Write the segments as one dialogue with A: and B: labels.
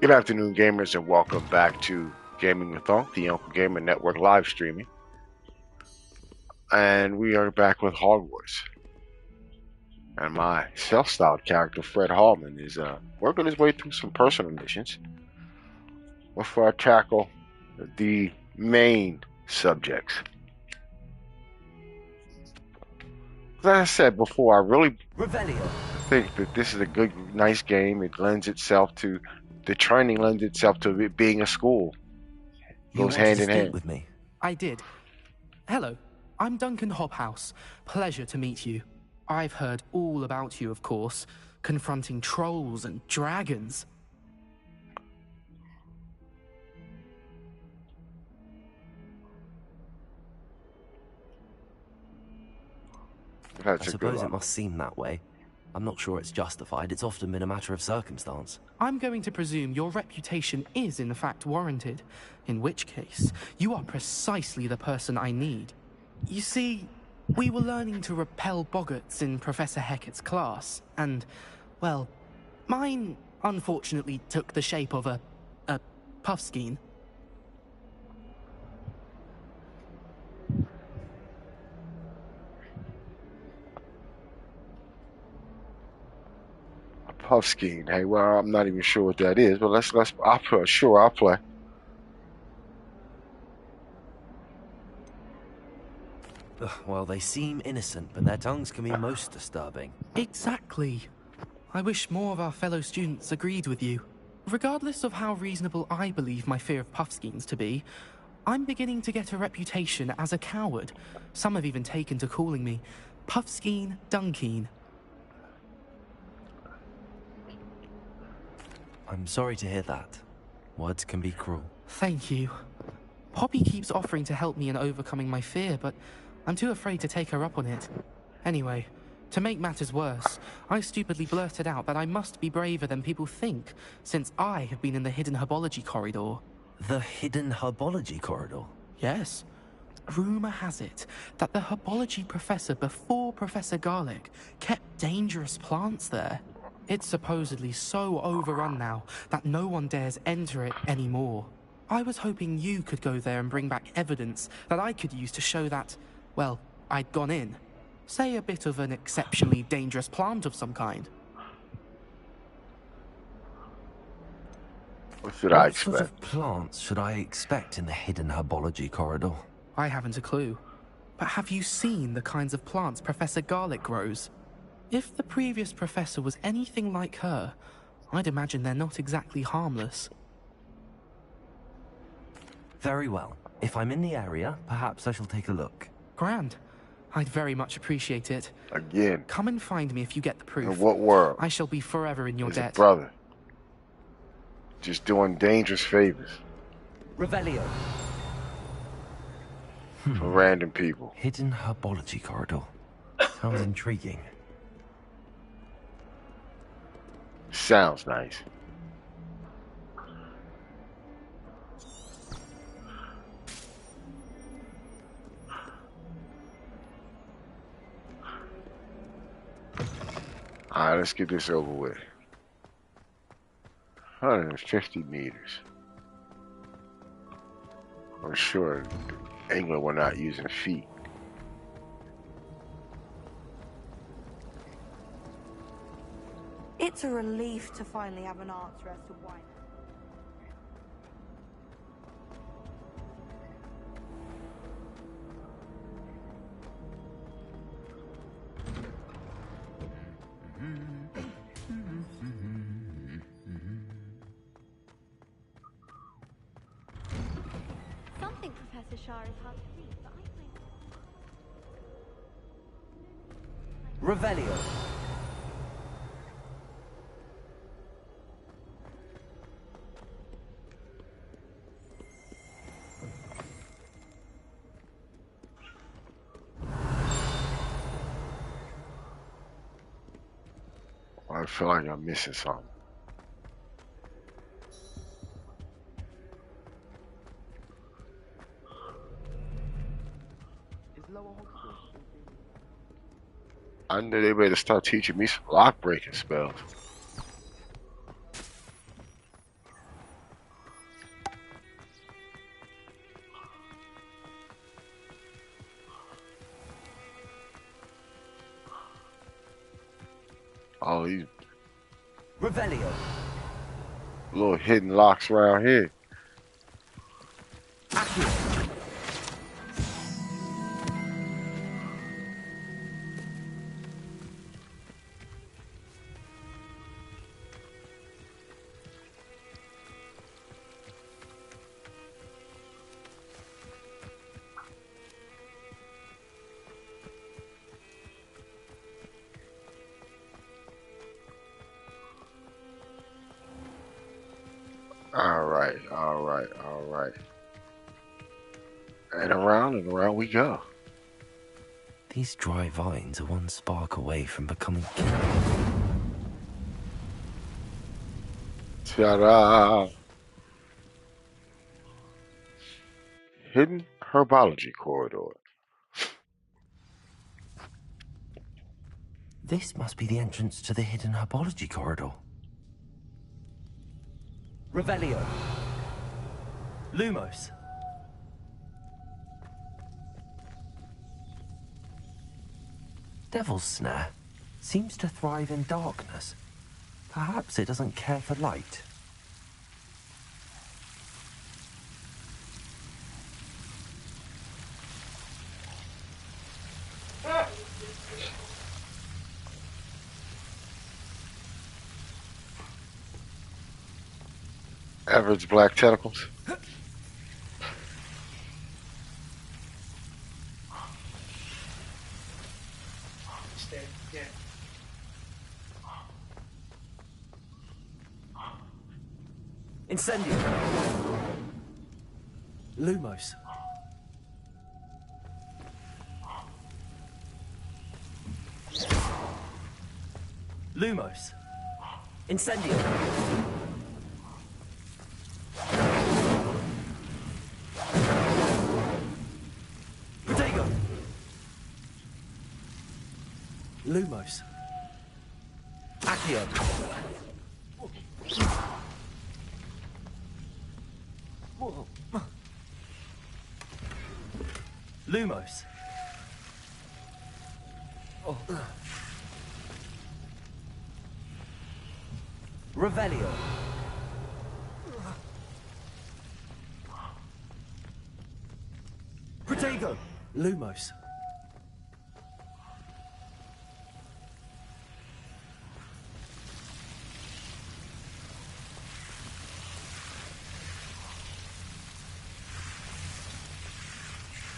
A: Good afternoon, gamers, and welcome back to Gaming with Unc, the Uncle Gamer Network live streaming. And we are back with Hogwarts. And my self-styled character, Fred Hallman, is working his way through some personal missions before I tackle the main subjects. As I said before, I really think that this is a good, nice game. It lends itself to the training, lends itself to it being a school. Goes hand in hand.
B: With me.
C: I did. Hello, I'm Duncan Hobhouse. Pleasure to meet you. I've heard all about you, of course, confronting trolls and dragons.
B: I suppose it must seem that way. I'm not sure it's justified. It's often been a matter of circumstance.
C: I'm going to presume your reputation is in fact warranted, in which case, you are precisely the person I need. You see, we were learning to repel boggarts in Professor Hecat's class, and, well, mine unfortunately took the shape of a puffskein.
A: Puffskein. Hey, well, I'm not even sure what that is, but I'll play.
B: Well, they seem innocent, but their tongues can be most disturbing.
C: Exactly. I wish more of our fellow students agreed with you. Regardless of how reasonable I believe my fear of puffskeins to be, I'm beginning to get a reputation as a coward. Some have even taken to calling me Puffskein Dunkeen.
B: I'm sorry to hear that. Words can be cruel.
C: Thank you. Poppy keeps offering to help me in overcoming my fear, but I'm too afraid to take her up on it. Anyway, to make matters worse, I stupidly blurted out that I must be braver than people think, since I have been in the hidden herbology corridor.
B: The hidden herbology corridor?
C: Yes. Rumor has it that the herbology professor before Professor Garlick kept dangerous plants there. It's supposedly so overrun now that no one dares enter it anymore. I was hoping you could go there and bring back evidence that I could use to show that, well, I'd gone in. Say a bit of an exceptionally dangerous plant of some kind.
A: What should I
B: expect? What sort of plants should I expect in the hidden herbology corridor?
C: I haven't a clue. But have you seen the kinds of plants Professor Garlick grows? If the previous professor was anything like her, I'd imagine they're not exactly harmless.
B: Very well. If I'm in the area, perhaps I shall take a look.
C: Grand. I'd very much appreciate it.
A: Again.
C: Come and find me if you get the proof.
A: In what world?
C: I shall be forever in your debt.
A: A brother. Just doing dangerous favors.
B: Revelio.
A: For random people.
B: Hidden herbology corridor. Sounds intriguing.
A: Sounds nice. Alright, let's get this over with. 150 meters. For sure, England were not using feet.
D: It's a relief to finally have an answer as to why.
E: Something Professor Shah is hard to read, but I find...
B: Revelio.
A: I feel like I'm missing something. I knew they better start teaching me some lock breaking spells. Oh, these
E: Revelio.
A: little hidden locks around here.
E: Accio.
A: All right. And around we go.
B: These dry vines are one spark away from becoming killer.
A: Ta-da! Hidden herbology corridor.
B: This must be the entrance to the hidden herbology corridor.
E: Revelio. Lumos.
B: Devil's Snare seems to thrive in darkness. Perhaps it doesn't care for light.
A: Average black tentacles.
E: Incendio. Lumos. Lumos. Incendio. Protego. Lumos. Accio. Lumos. Revelio. Protego. Lumos.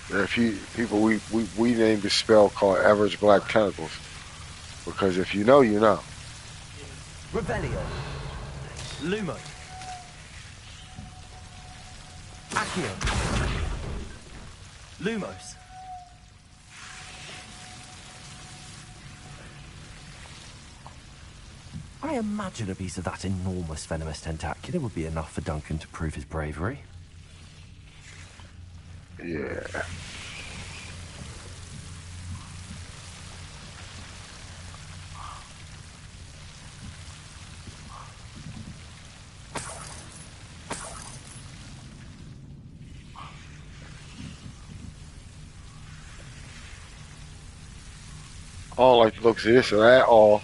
A: If you people, we named a spell called Average Black Tentacles because if you know, you know.
E: Revelio. Lumos. Accio. Lumos.
B: I imagine a piece of that enormous venomous tentacular would be enough for Duncan to prove his bravery.
A: Yeah. I don't like the looks of this at all.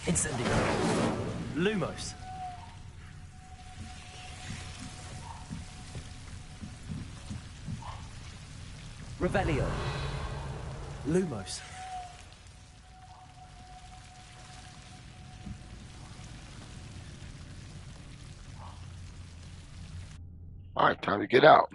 E: Incendio. Lumos. Revelio. Lumos.
A: All right, time to get out.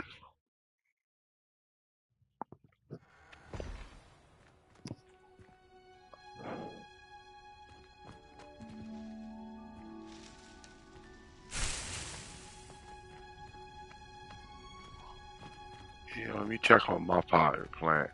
A: Yeah, let me check on my pilot plant.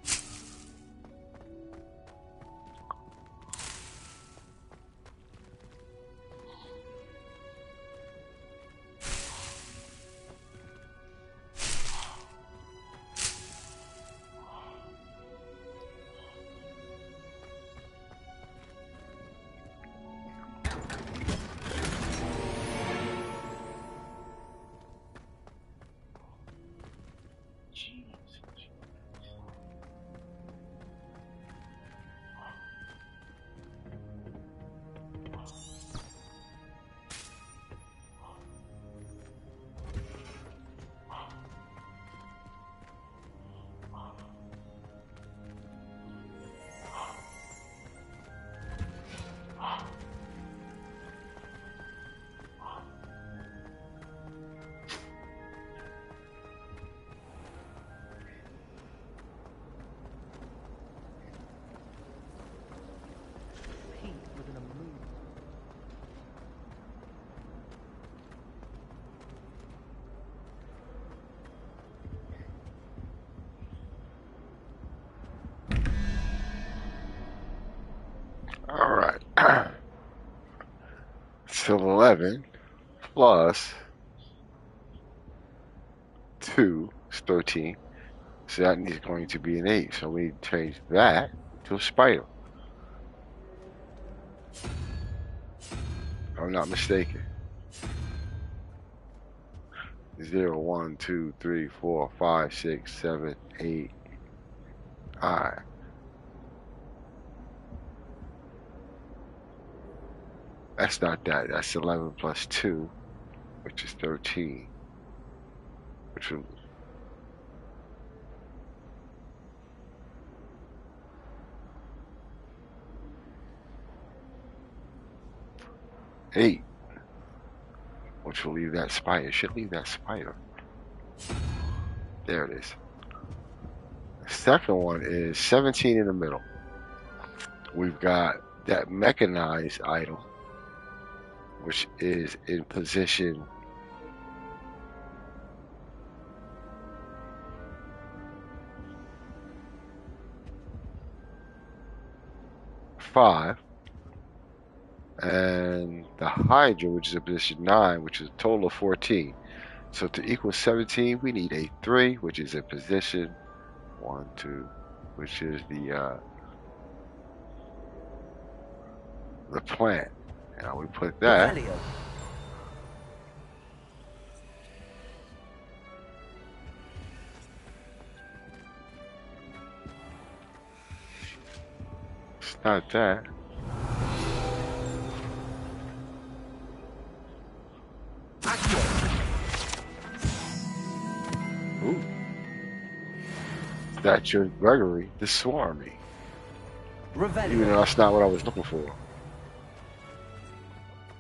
A: So 11 plus 2 is 13. So that is going to be an 8. So we change that to a spider. If I'm not mistaken. 0, 1, 2, 3, 4, 5, 6, 7, 8. Alright. That's not that. That's 11 plus 2, which is 13. Which will 8, which will leave that spider. Should leave that spider. There it is. The second one is 17 in the middle. We've got that mechanized idol, which is in position 5. And the Hydra, which is in position 9, which is a total of 14. So to equal 17, we need a 3, which is in position 1, 2, which is the plant. Now we put that.
E: Revelio.
A: It's not that. Ooh. That's your Gregory, the Swarmy.
E: Revelio.
A: Even though that's not what I was looking for.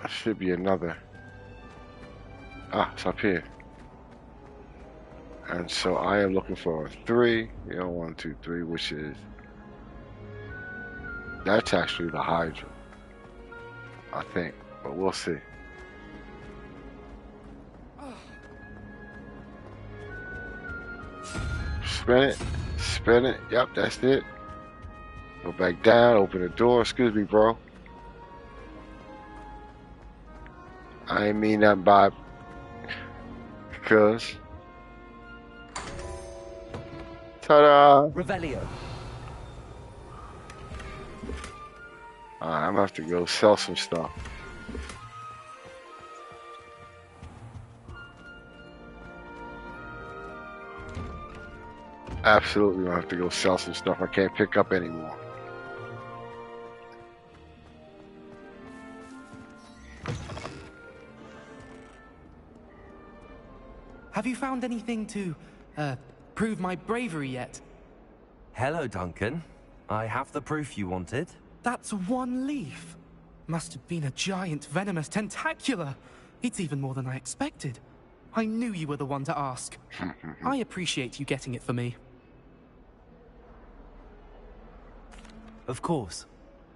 A: That should be another. Ah, it's up here. And so I am looking for a 3. 1, 2, 3, which is. That's actually the Hydra. I think. But we'll see. Spin it. Spin it. Yep, that's it. Go back down. Open the door. Excuse me, bro. I ain't mean that by. Because. Ta-da!
E: Revelio.
A: Alright, I'm gonna have to go sell some stuff. Absolutely gonna have to go sell some stuff I can't pick up anymore.
C: Have you found anything to, prove my bravery yet?
B: Hello, Duncan. I have the proof you wanted.
C: That's one leaf. Must have been a giant venomous tentacula. It's even more than I expected. I knew you were the one to ask. I appreciate you getting it for me.
B: Of course.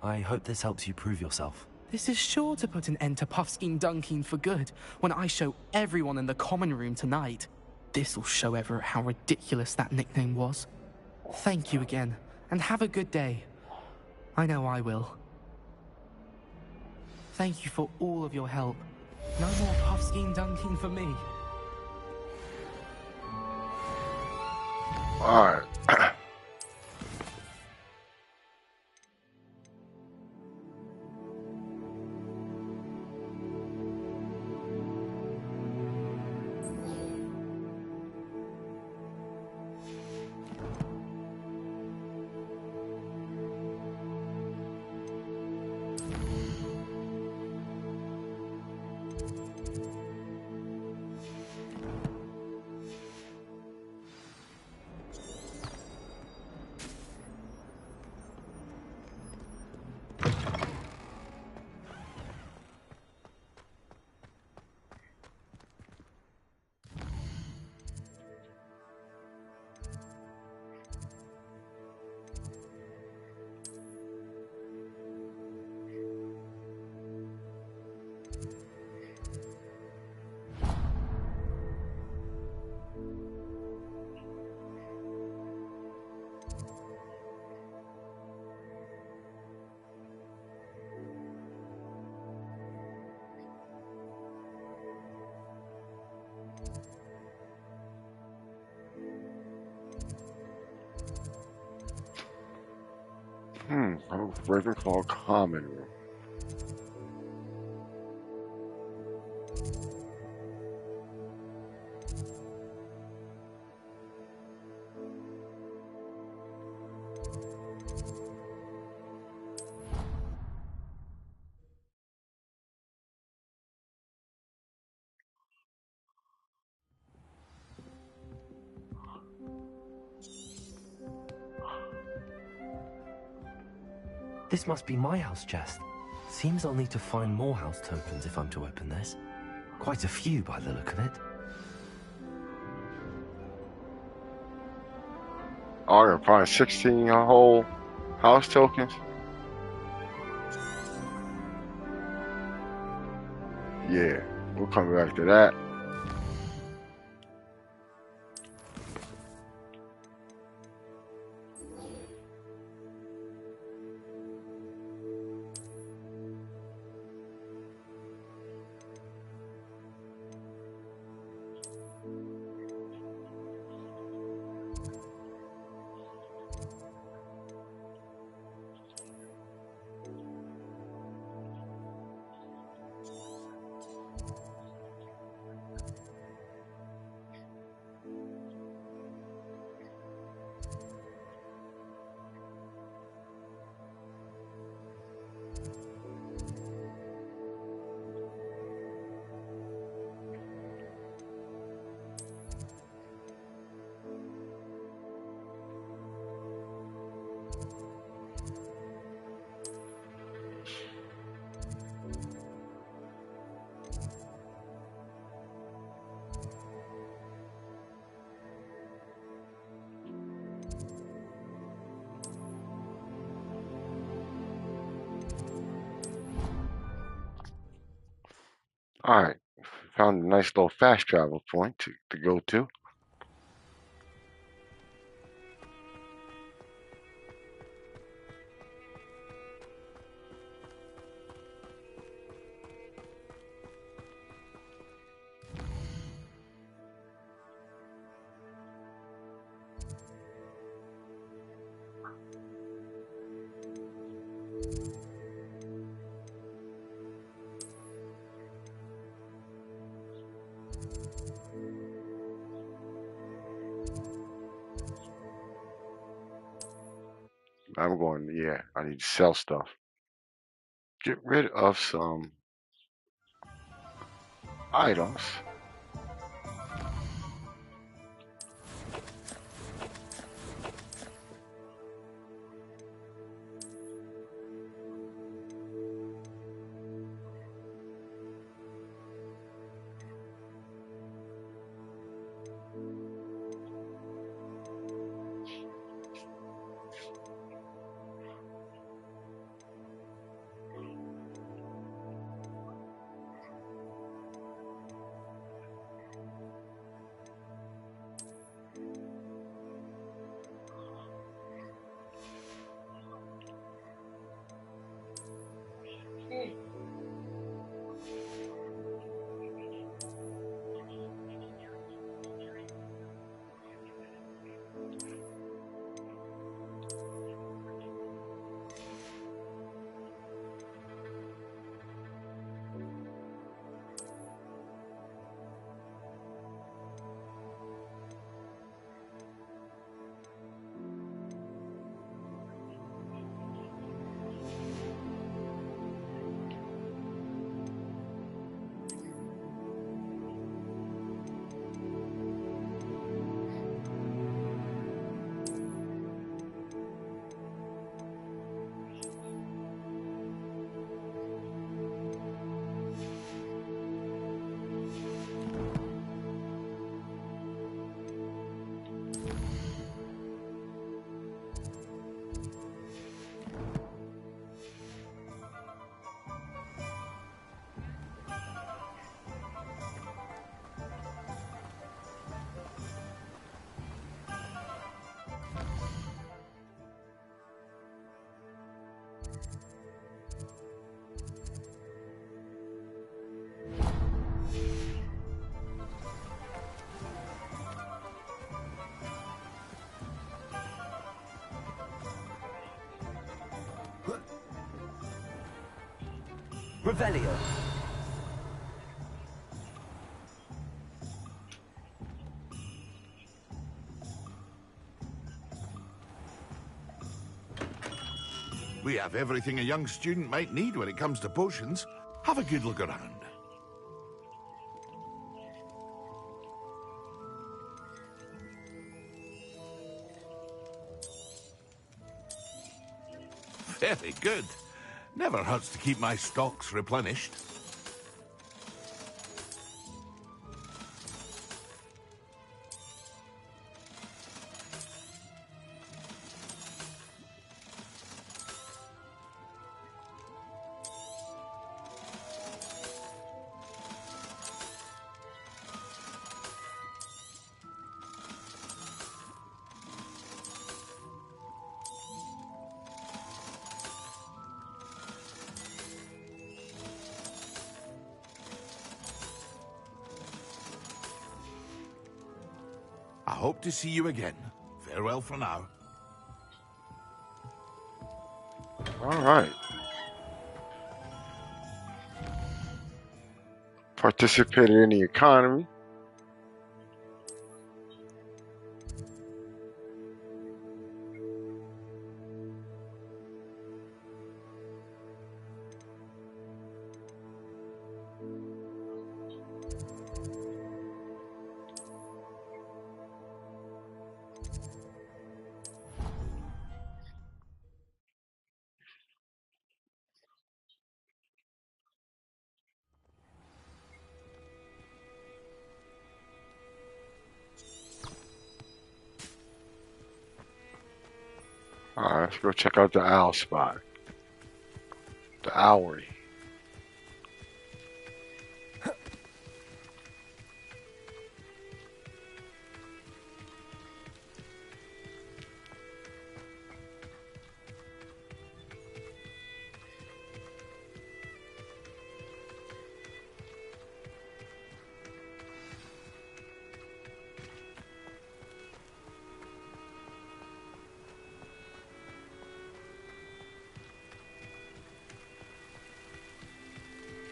B: I hope this helps you prove yourself.
C: This is sure to put an end to Puffskein Dunkeen for good when I show everyone in the common room tonight. This'll show Everett how ridiculous that nickname was. Thank you again, and have a good day. I know I will. Thank you for all of your help. No more Puffskein Dunkeen for me.
A: Alright. Ravenclaw common room.
B: This must be my house chest. Seems I'll need to find more house tokens if I'm to open this. Quite a few by the look of it.
A: Oh, I gotta find 16 whole house tokens. Yeah, we'll come back to that. All right, found a nice little fast travel point to go to. I'm going, yeah, I need to sell stuff. Get rid of some items.
E: Revelio.
F: We have everything a young student might need when it comes to potions. Have a good look around. Very good. Never hurts to keep my stocks replenished. I hope to see you again. Farewell for now.
A: All right. Participated in the economy. All right, let's go check out the owl spot. The owlery.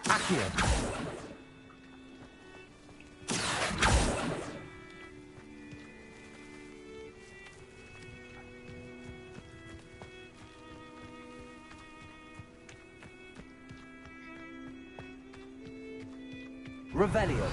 E: Accio. Revelio.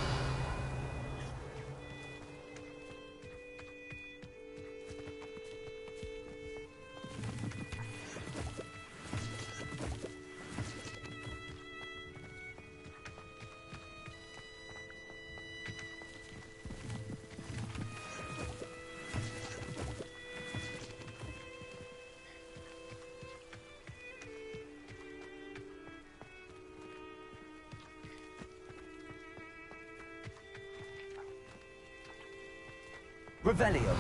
E: Revelio.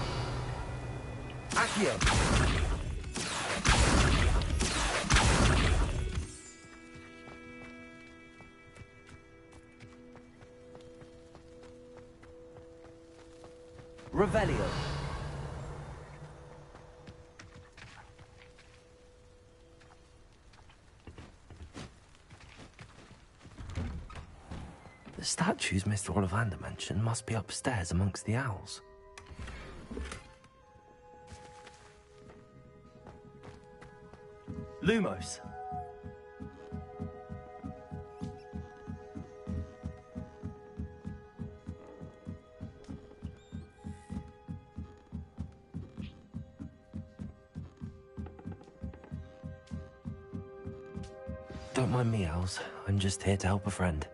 E: Accio. Revelio.
B: The statues Mr. Ollivander mentioned must be upstairs amongst the owls.
E: Lumos.
B: Don't mind me, owls. I'm just here to help a friend.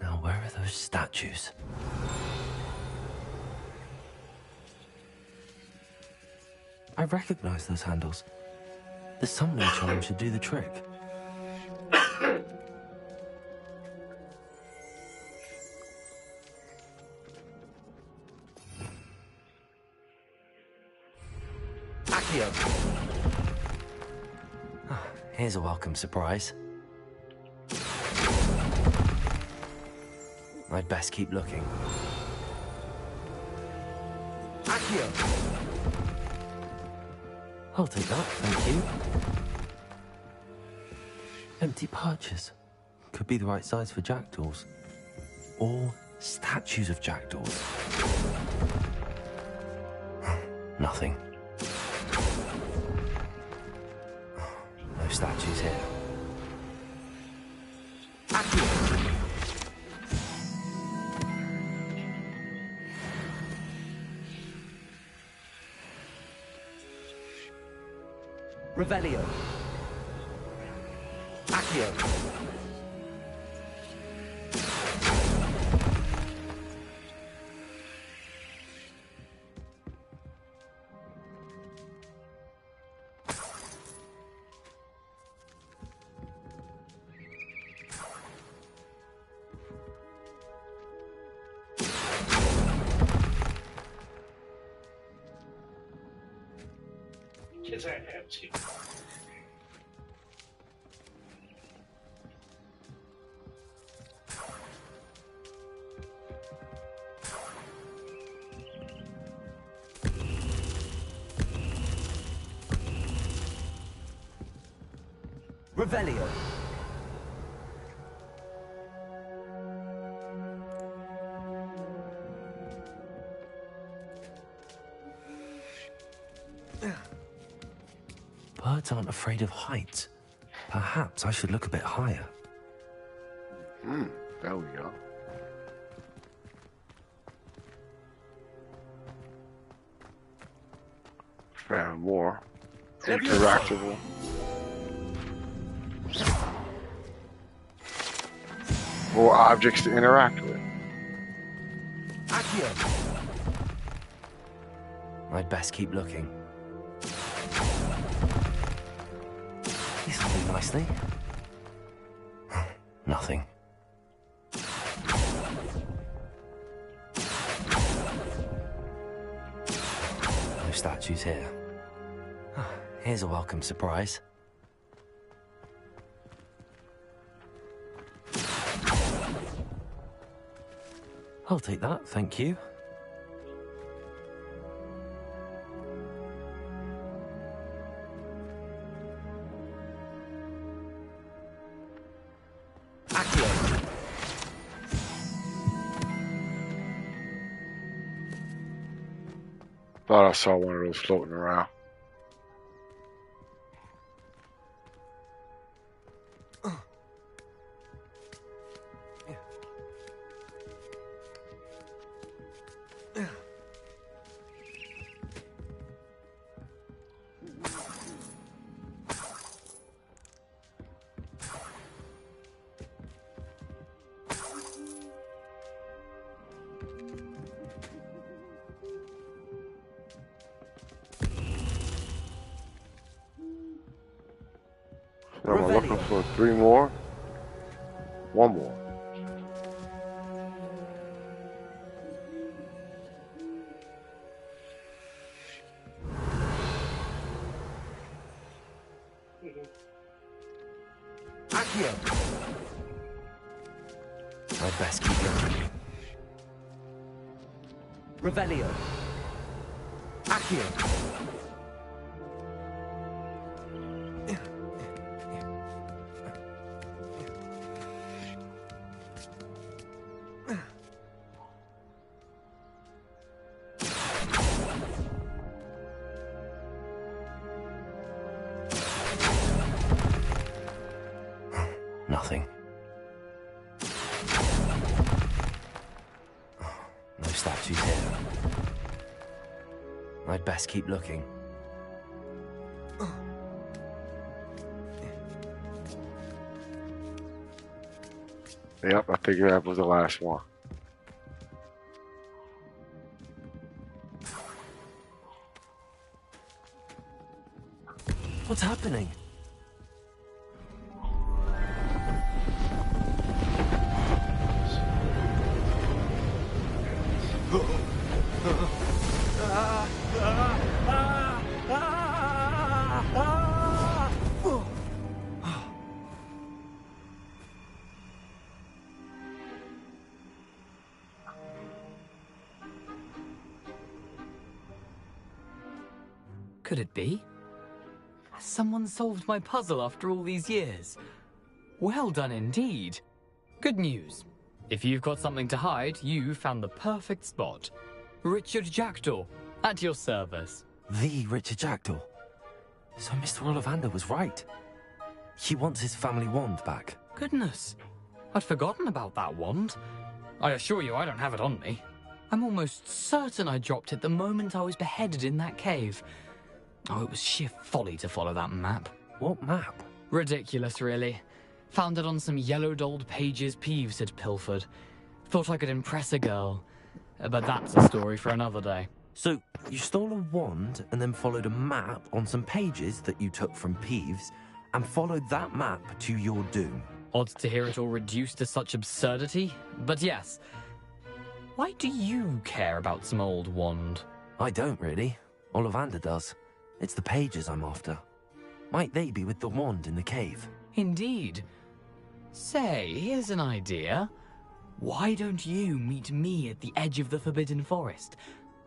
B: Now, where are those statues? I recognize those handles. The summoning charm should do the trick.
E: Accio.
B: Here's a welcome surprise. I'd best keep looking.
E: Accio.
B: I'll take that, thank you. Empty perches. could be the right size for jackdaws. Or statues of jackdaws. Nothing. No statues here.
E: Revelio. Accio.
G: Kids aren't empty.
E: Revelio.
B: Birds aren't afraid of heights. Perhaps I should look a bit higher.
A: There we go. Found more. Interactable. More objects to interact with.
E: Accio.
B: I'd best keep looking. This'll do nicely. Nothing. No statues here. Here's a welcome surprise. I'll take that, thank you.
E: Accio.
A: Thought I saw one of those floating around. So I'm looking for 3 more. 1 more.
E: Accio.
B: I'd best keep looking.
E: Revelio. Accio.
B: Nothing. No statues here. I'd best keep looking.
A: Yep, I figured that was the last one.
B: What's happening?
H: Could it be? Someone solved my puzzle after all these years. Well done indeed.
I: Good news. If you've got something to hide, you found the perfect spot. Richard Jackdaw, at your service.
B: The Richard Jackdaw. So Mr. Ollivander was right. He wants his family wand back.
I: Goodness, I'd forgotten about that wand. I assure you I don't have it on me. I'm almost certain I dropped it the moment I was beheaded in that cave. Oh, it was sheer folly to follow that map.
B: What map?
I: Ridiculous, really. Found it on some yellowed old pages Peeves had pilfered. Thought I could impress a girl. But that's a story for another day.
B: So, you stole a wand and then followed a map on some pages that you took from Peeves and followed that map to your doom.
I: Odd to hear it all reduced to such absurdity, but yes. Why do you care about some old wand?
B: I don't really. Ollivander does. It's the pages I'm after. Might they be with the wand in the cave?
I: Indeed. Say, here's an idea. Why don't you meet me at the edge of the Forbidden Forest?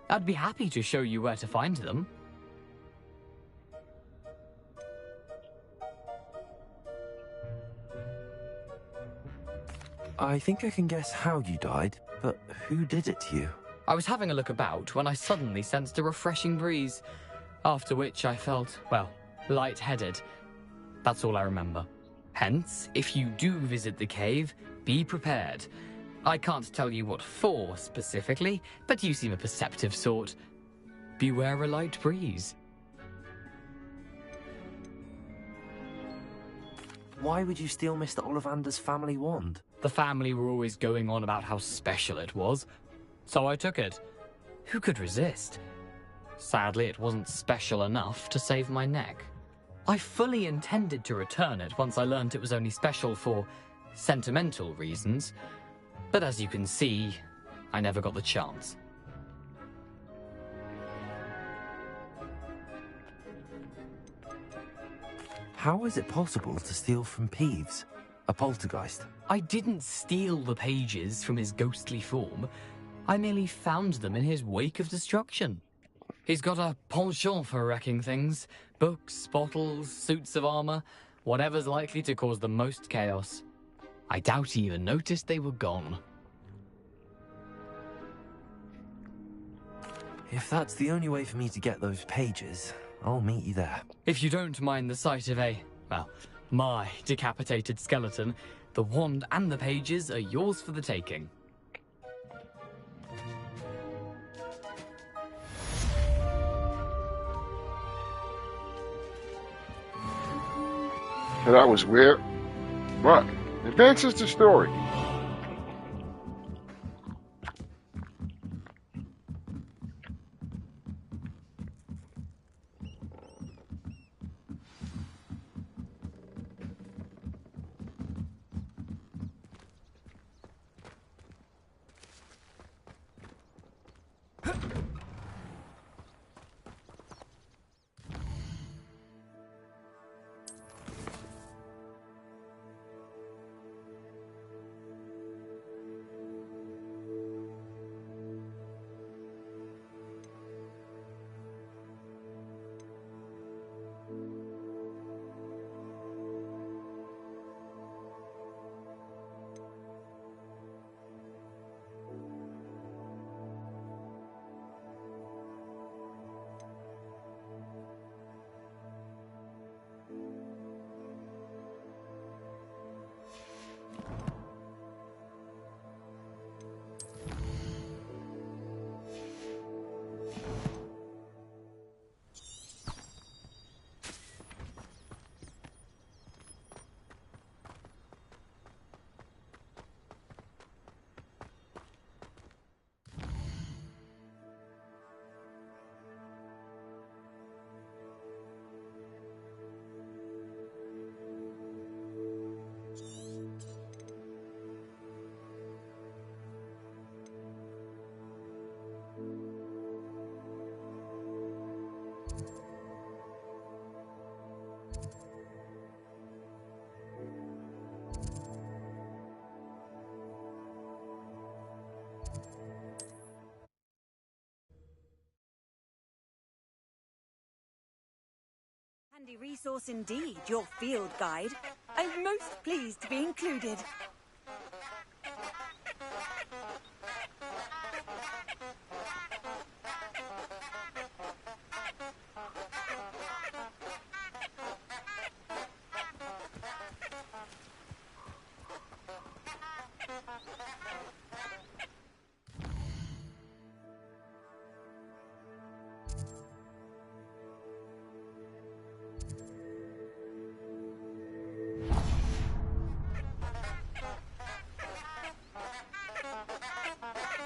I: I'd be happy to show you where to find them.
B: I think I can guess how you died, but who did it to you?
I: I was having a look about when I suddenly sensed a refreshing breeze, after which I felt, well, lightheaded. That's all I remember. Hence, if you do visit the cave, be prepared. I can't tell you what for specifically, but you seem a perceptive sort. Beware a light breeze.
B: Why would you steal Mr. Ollivander's family wand?
I: The family were always going on about how special it was, so I took it. Who could resist? Sadly, it wasn't special enough to save my neck. I fully intended to return it once I learned it was only special for sentimental reasons, but as you can see, I never got the chance.
B: How is it possible to steal from Peeves, a poltergeist?
I: I didn't steal the pages from his ghostly form. I merely found them in his wake of destruction. He's got a penchant for wrecking things. Books, bottles, suits of armor, whatever's likely to cause the most chaos. I doubt he even noticed they were gone.
B: If that's the only way for me to get those pages, I'll meet you there.
I: If you don't mind the sight of my decapitated skeleton, the wand and the pages are yours for the taking.
A: So that was weird. But advances the story.
J: Handy resource indeed, your field guide. I'm most pleased to be included.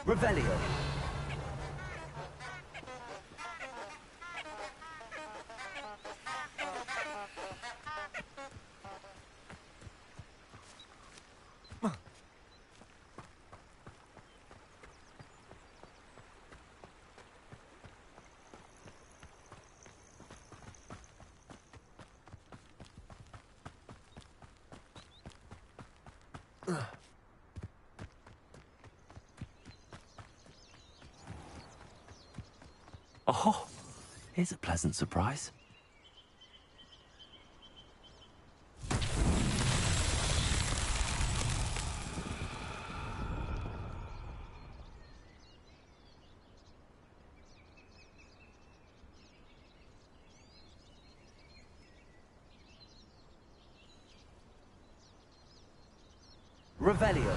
E: Revelio.
B: Oh, here's a pleasant surprise.
E: Revelio.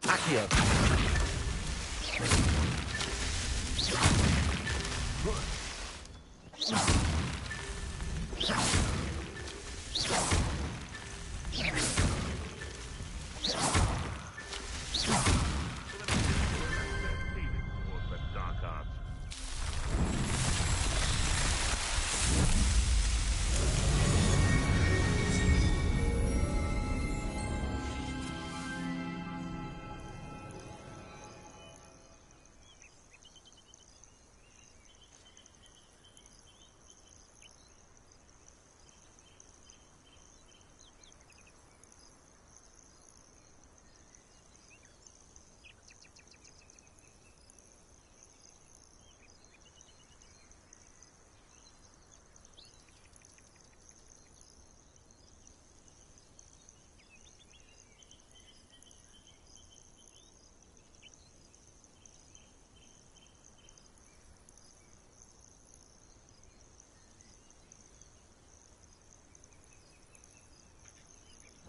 E: Accio.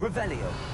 E: Revelio.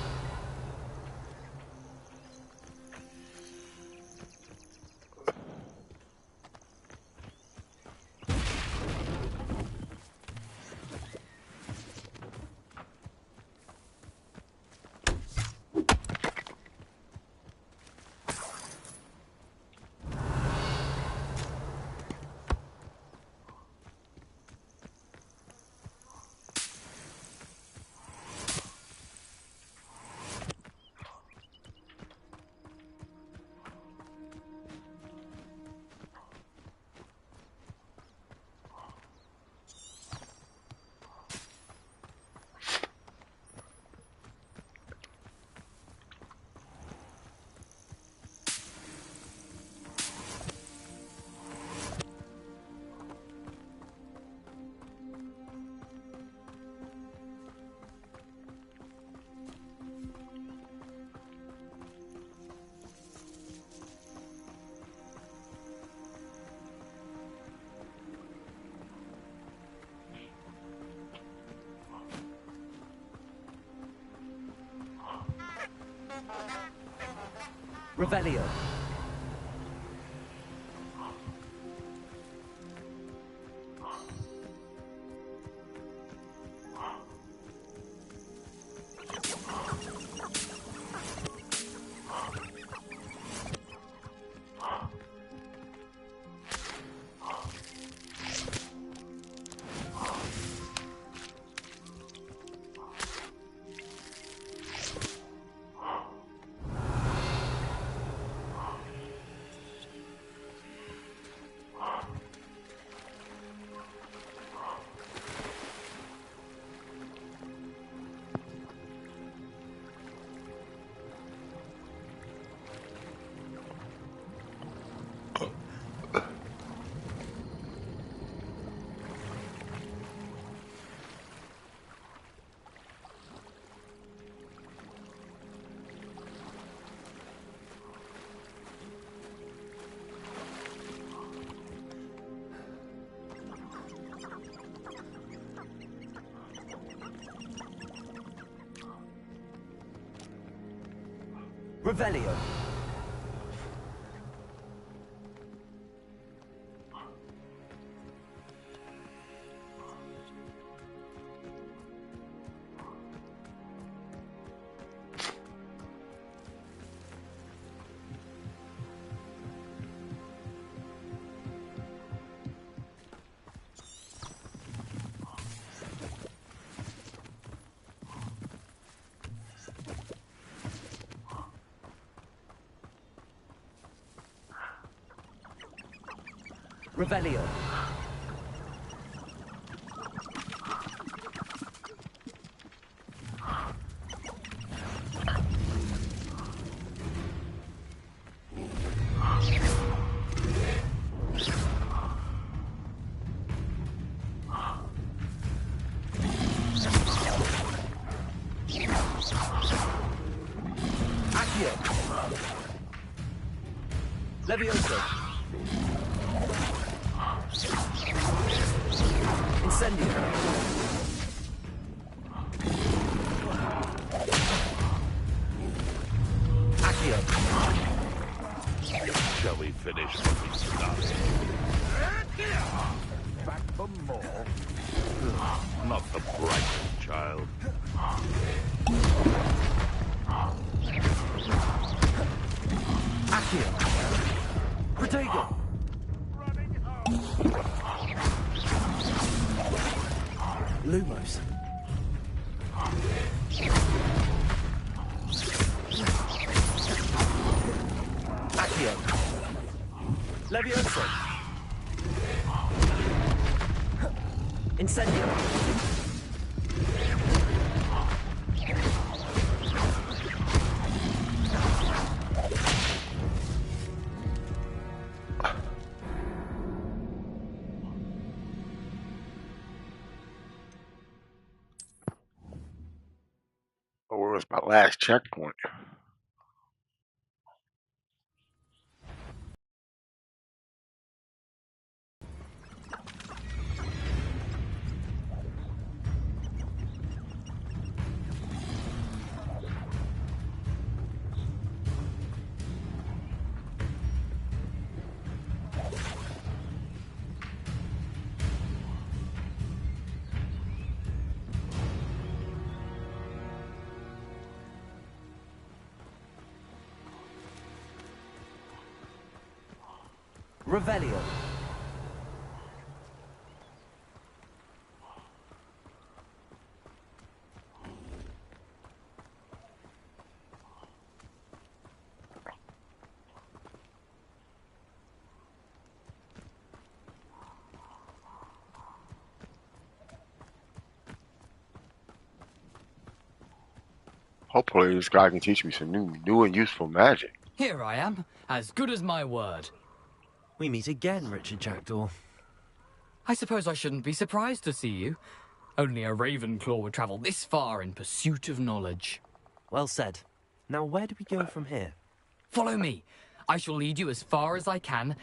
E: Revelio. Revelio. Revelio. Accio. Levioso. Incendio. Accio.
F: Shall we finish what we started? Back for more? Not the brightest child.
E: Accio. Protego. Lumos. Accio. Levioso. Incendio.
A: Where was my last checkpoint?
E: Revelio.
A: Hopefully this guy can teach me some new and useful magic.
I: Here I am, as good as my word.
B: We meet again, Richard Jackdaw.
I: I suppose I shouldn't be surprised to see you. Only a Ravenclaw would travel this far in pursuit of knowledge.
B: Well said. Now where do we go from here?
I: Follow me. I shall lead you as far as I can,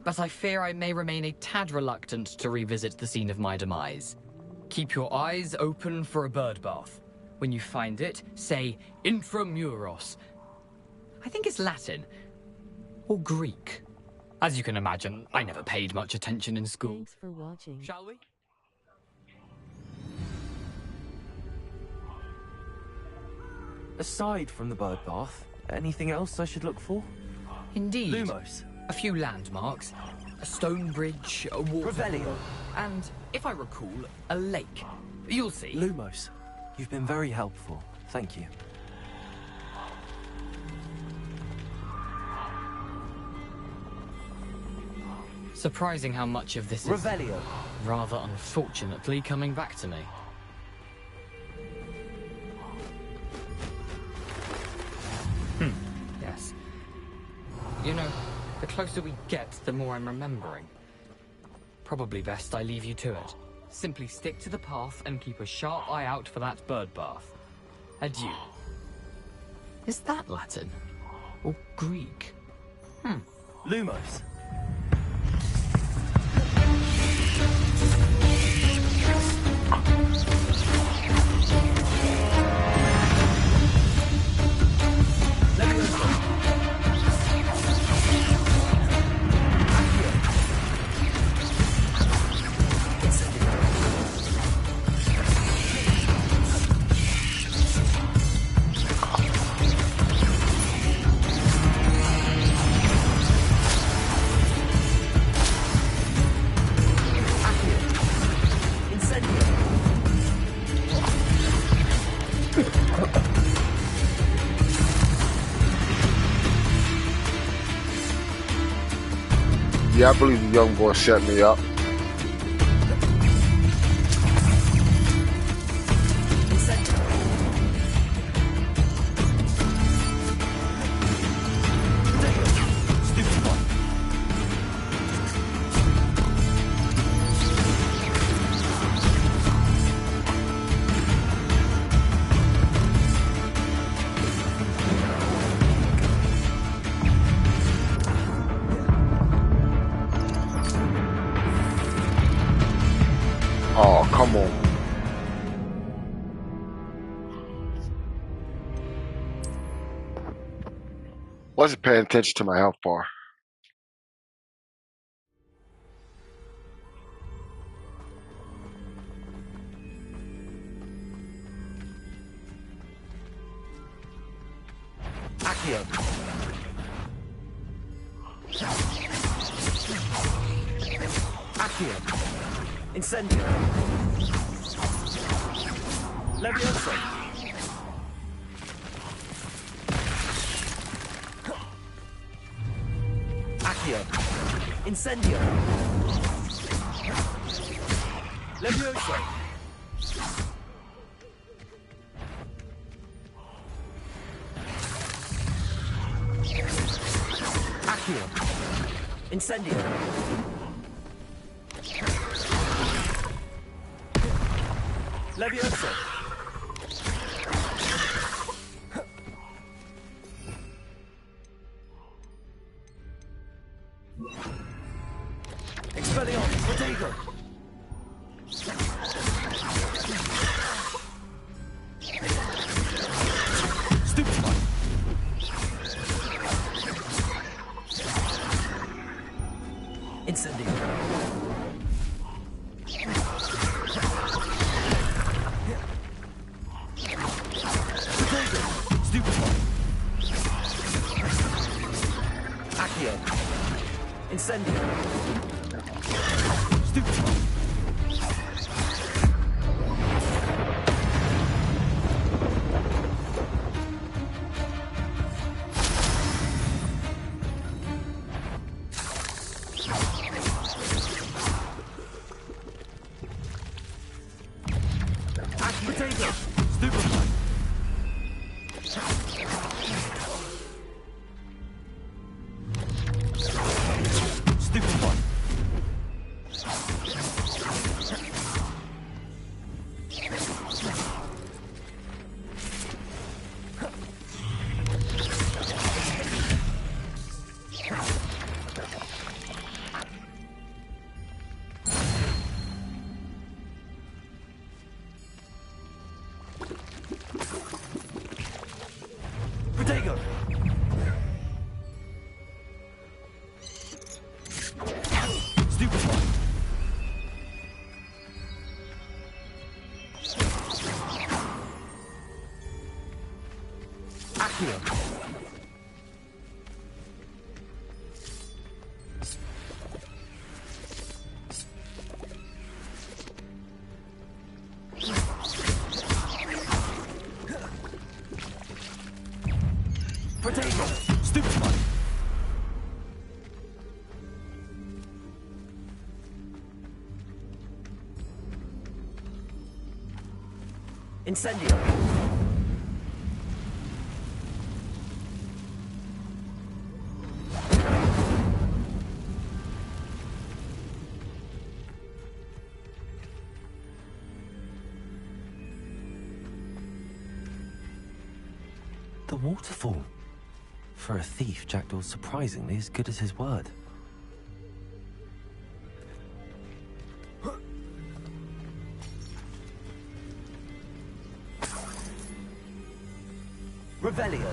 I: but I fear I may remain a tad reluctant to revisit the scene of my demise. Keep your eyes open for a bird bath. When you find it, say Intramuros. I think it's Latin. Or Greek. As you can imagine, I never paid much attention in school.
J: Thanks for watching.
I: Shall we?
B: Aside from the bird bath, anything else I should look for?
I: Indeed.
B: Lumos.
I: A few landmarks. A stone bridge, a water.
E: Revelio.
I: And, if I recall, a lake. You'll see.
B: Lumos. You've been very helpful. Thank you.
I: Surprising how much of this is,
E: Revelio.
I: rather unfortunately, coming back to me. Yes. You know, the closer we get, the more I'm remembering. Probably best I leave you to it. Simply stick to the path and keep a sharp eye out for that bird bath. Adieu. Is that Latin? Or Greek?
B: Lumos.
A: Yeah, I believe the young boy set me up. Oh, come on. Wasn't paying attention to my health bar.
E: Accio. Accio. Incendio. Levioso. Accio. Incendio. Levioso. Accio. Incendio. Levioso. Expelliarmus. Protego. Stupefy. Incendio. Accio. Incendio. Stupefy. Potato. Stupefy. Stupefy. Protego. Stupefy. Accio. Protego. Stupefy. Incendio.
B: The waterfall. For a thief, Jackdaw's surprisingly as good as his word.
E: Revelio.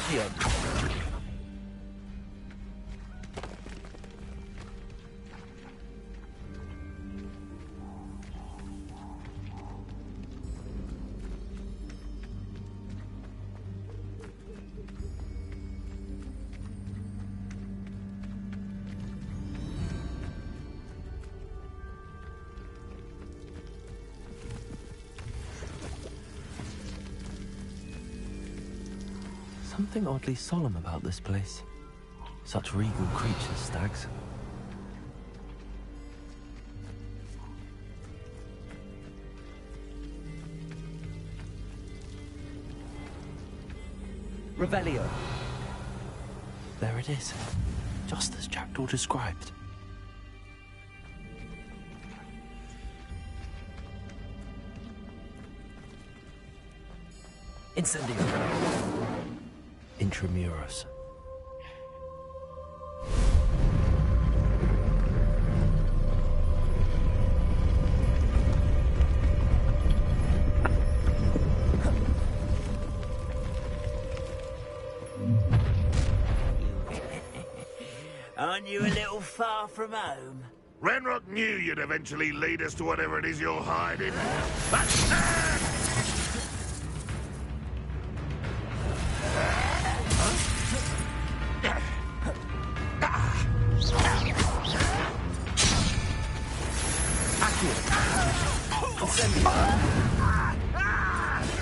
E: Accio.
B: Something oddly solemn about this place. Such regal creatures, stags.
E: Revelio.
B: There it is. Just as Jackdaw described.
E: Incendio.
B: Intramuros.
E: Aren't you a little far from home?
F: Ranrock knew you'd eventually lead us to whatever it is you're hiding. But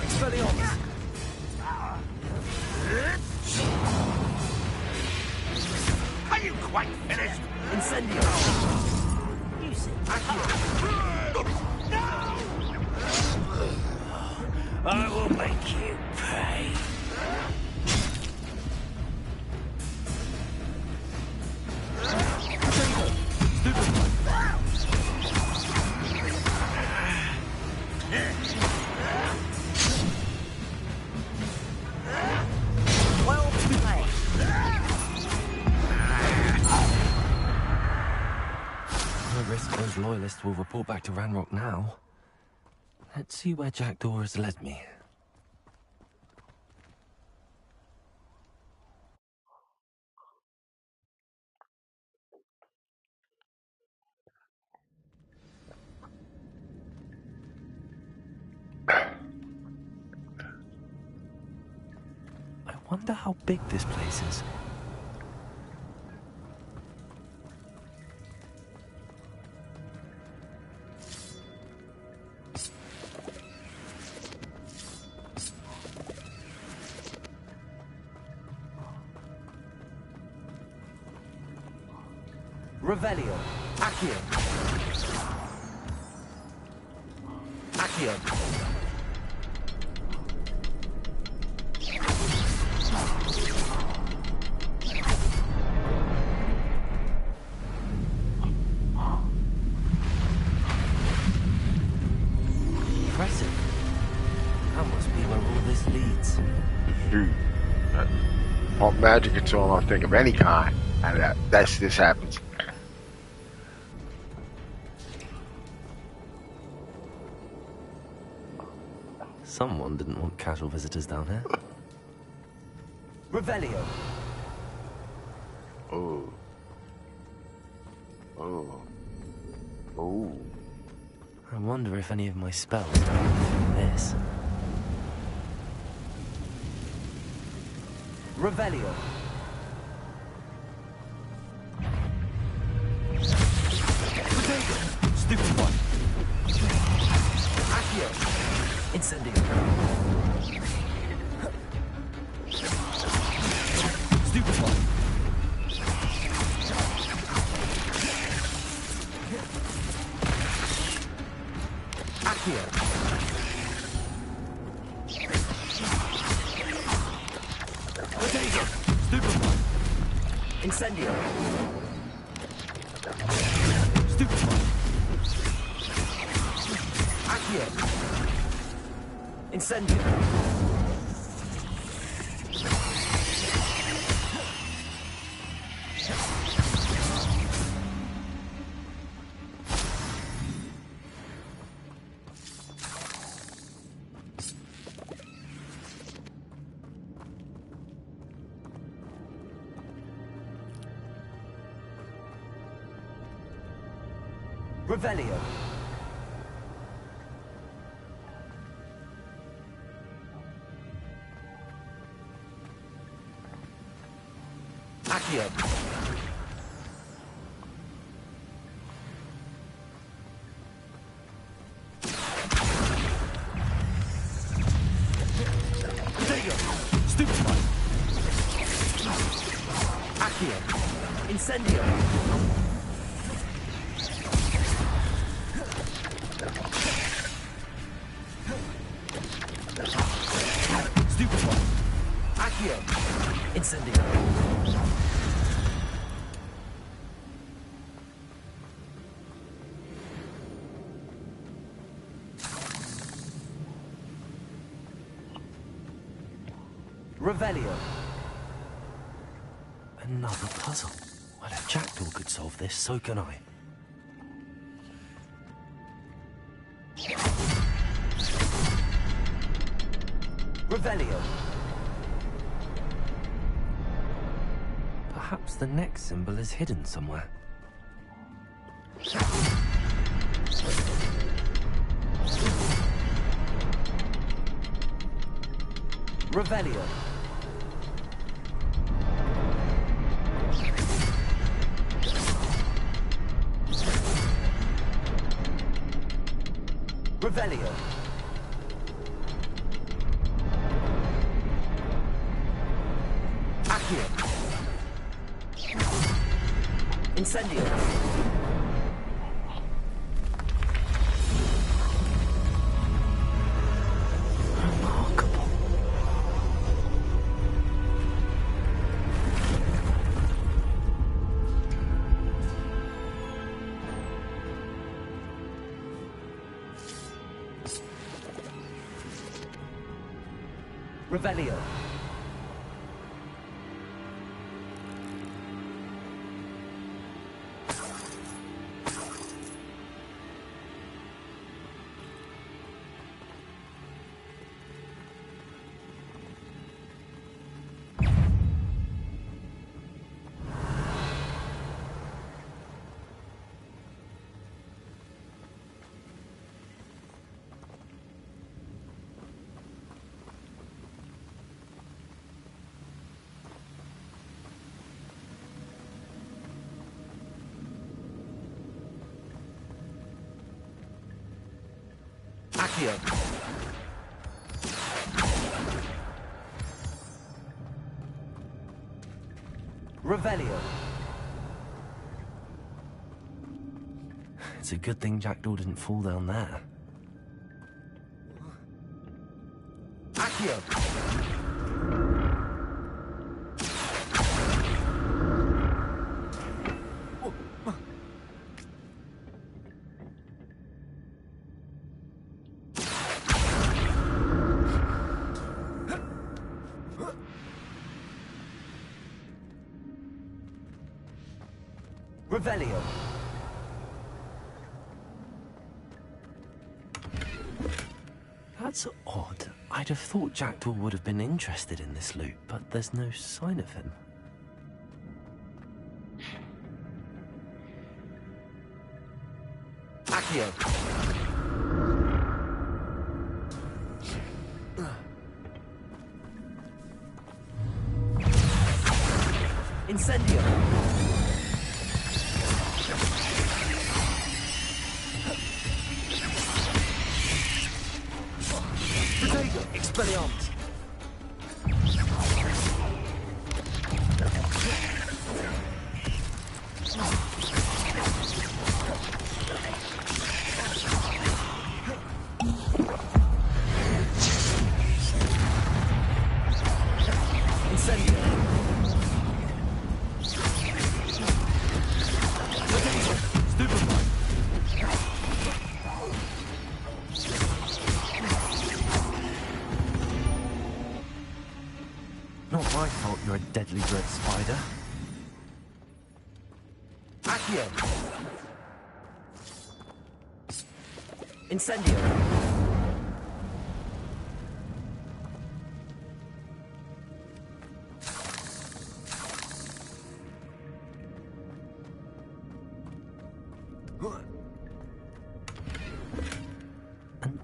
E: Expelliarmus.
F: are you quite finished?
E: Incendio. You see. I will make you pay. Well played.
B: No risk those loyalists will report back to Ranrock now. Let's see where Jackdaw has led me. I wonder how big this place is.
E: Revelio. Accio. Accio.
B: Impressive. That must be where all this leads.
A: Dude, pump magic into him, I think of any kind. And this happens.
B: Someone didn't want casual visitors down here.
E: Revelio.
A: Oh. Oh. Oh.
B: I wonder if any of my spells come from this.
E: Revelio. Stupid one. Accio. Incendio. Stupid one. Accio. Potato. Stupid one. Incendio. Stupid one. Accio. Incendio.
B: Revelio. Accio. Protego. Stupefy. Accio. Incendio. Stupefy. Accio. Incendio. Revelio. Another puzzle. Well, if Jackdaw could solve this, so can I. Revelio. Perhaps the next symbol is hidden somewhere. Revelio. Revelio. Accio. Incendio. Remarkable. Revelio. Accio. Revelio. It's a good thing Jackdaw didn't fall down there. Accio. Revelio. That's odd. I'd have thought Jackdaw would have been interested in this loot, but there's no sign of him. Accio. Incendio. Expelliarmus. Incendio. Stupefy. Not my fault you're a deadly dread spider. Accio. Incendio.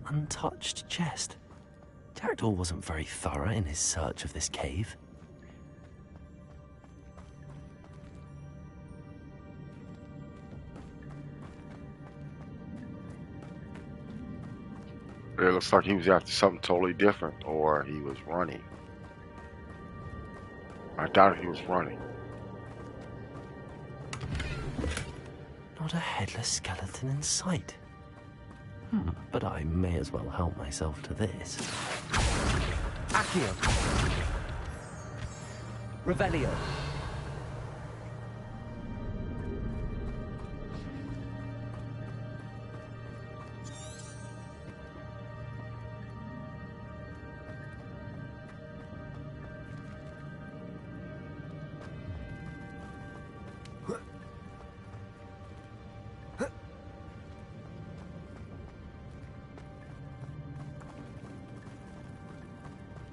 B: untouched chest. Jackdaw wasn't very thorough in his search of this cave.
A: It looks like he was after something totally different, or he was running. I doubt he was running.
B: Not a headless skeleton in sight. But I may as well help myself to this. Accio! Revelio!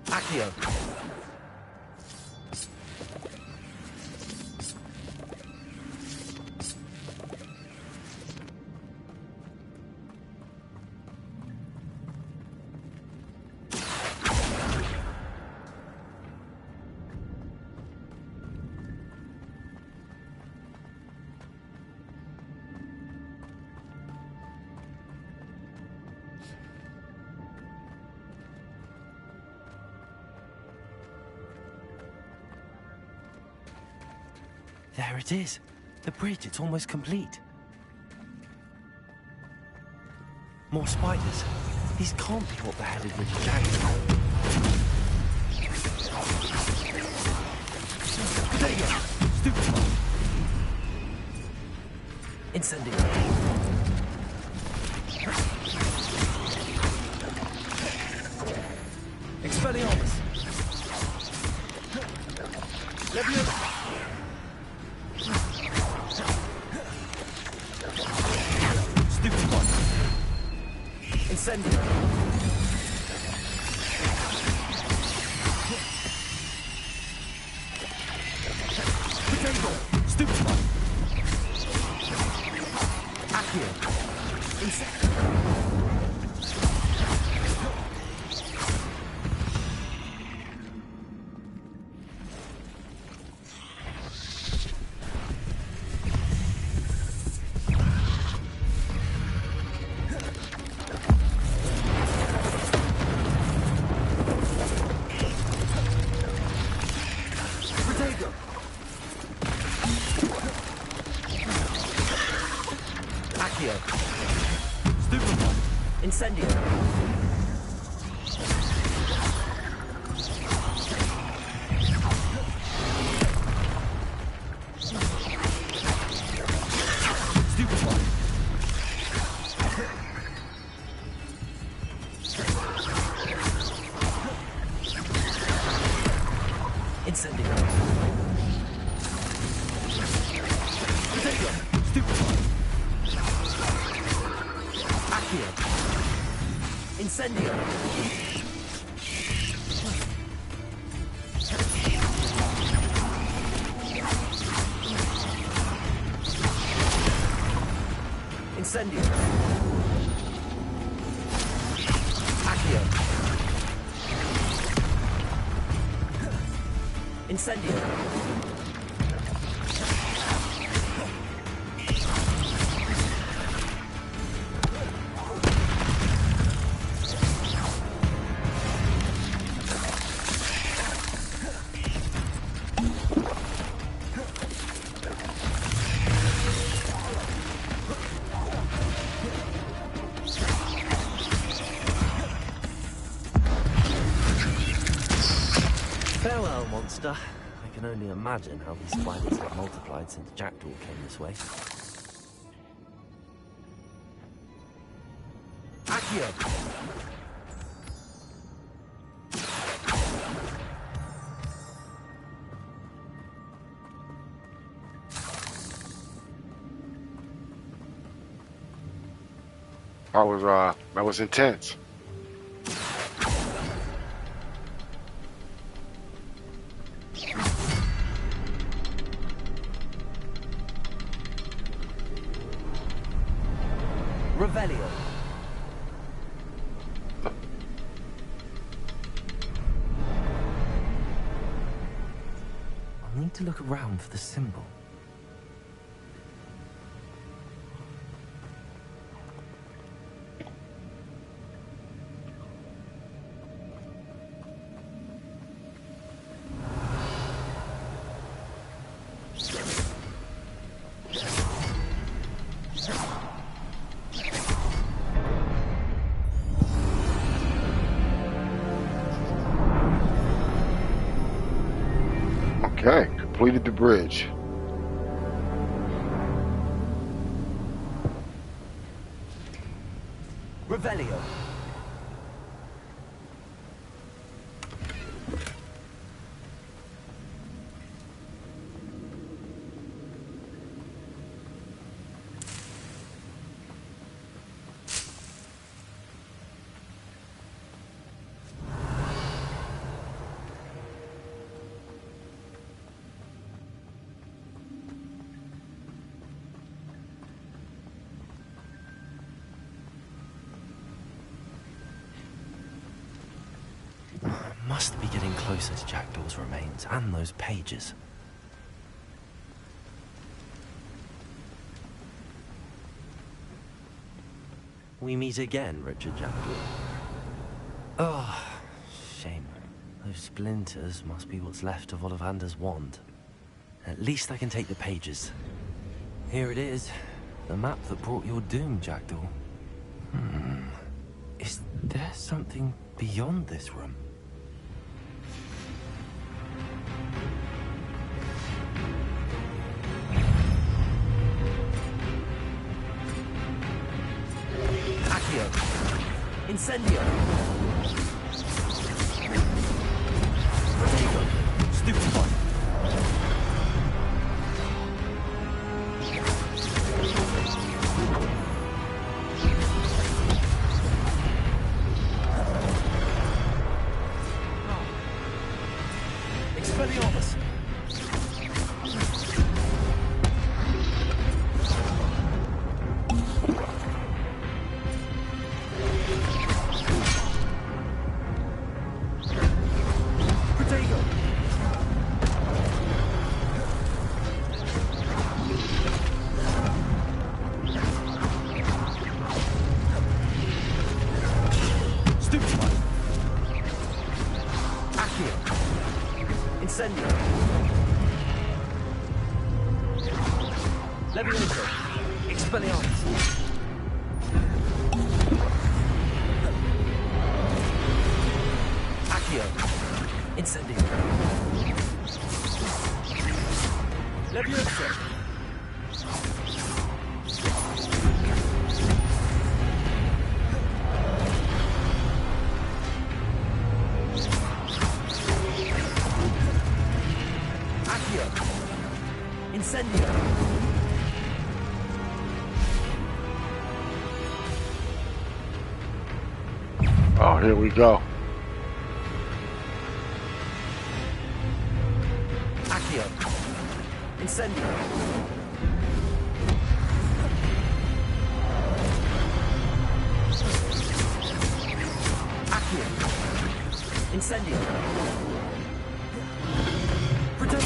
B: Accio! There it is. The bridge, it's almost complete. More spiders. These can't be what beheaded Richard Jackson. There you go. Stupid one. Incendio. Expelliarmus. Leviosa. Stupid one. Incendio. Potato. Stupid one. Accio. Incendio. Accio. Stupid one. Incendio. Stupid one. Incendio. Potato. Stupid one. Accio. Incendio. Incendio. Accio. Incendio. Farewell, monster. I can only imagine how these spiders have multiplied since Jackdaw came this way. Accio!
A: That was intense.
B: Revelio. need to look around for the symbol.
A: Okay, completed the bridge.
E: Revelio.
B: Must be getting closer to Jackdaw's remains and those pages. We meet again, Richard Jackdaw. Oh, shame. Those splinters must be what's left of Ollivander's wand. At least I can take the pages. Here it is. The map that brought your doom, Jackdaw. Is there something beyond this room?
E: Incendio!
B: Protego! Stupefy!
E: Expelliarmus!
A: Oh, here we go.
E: Accio. Incendio. Accio. Incendio. Protect.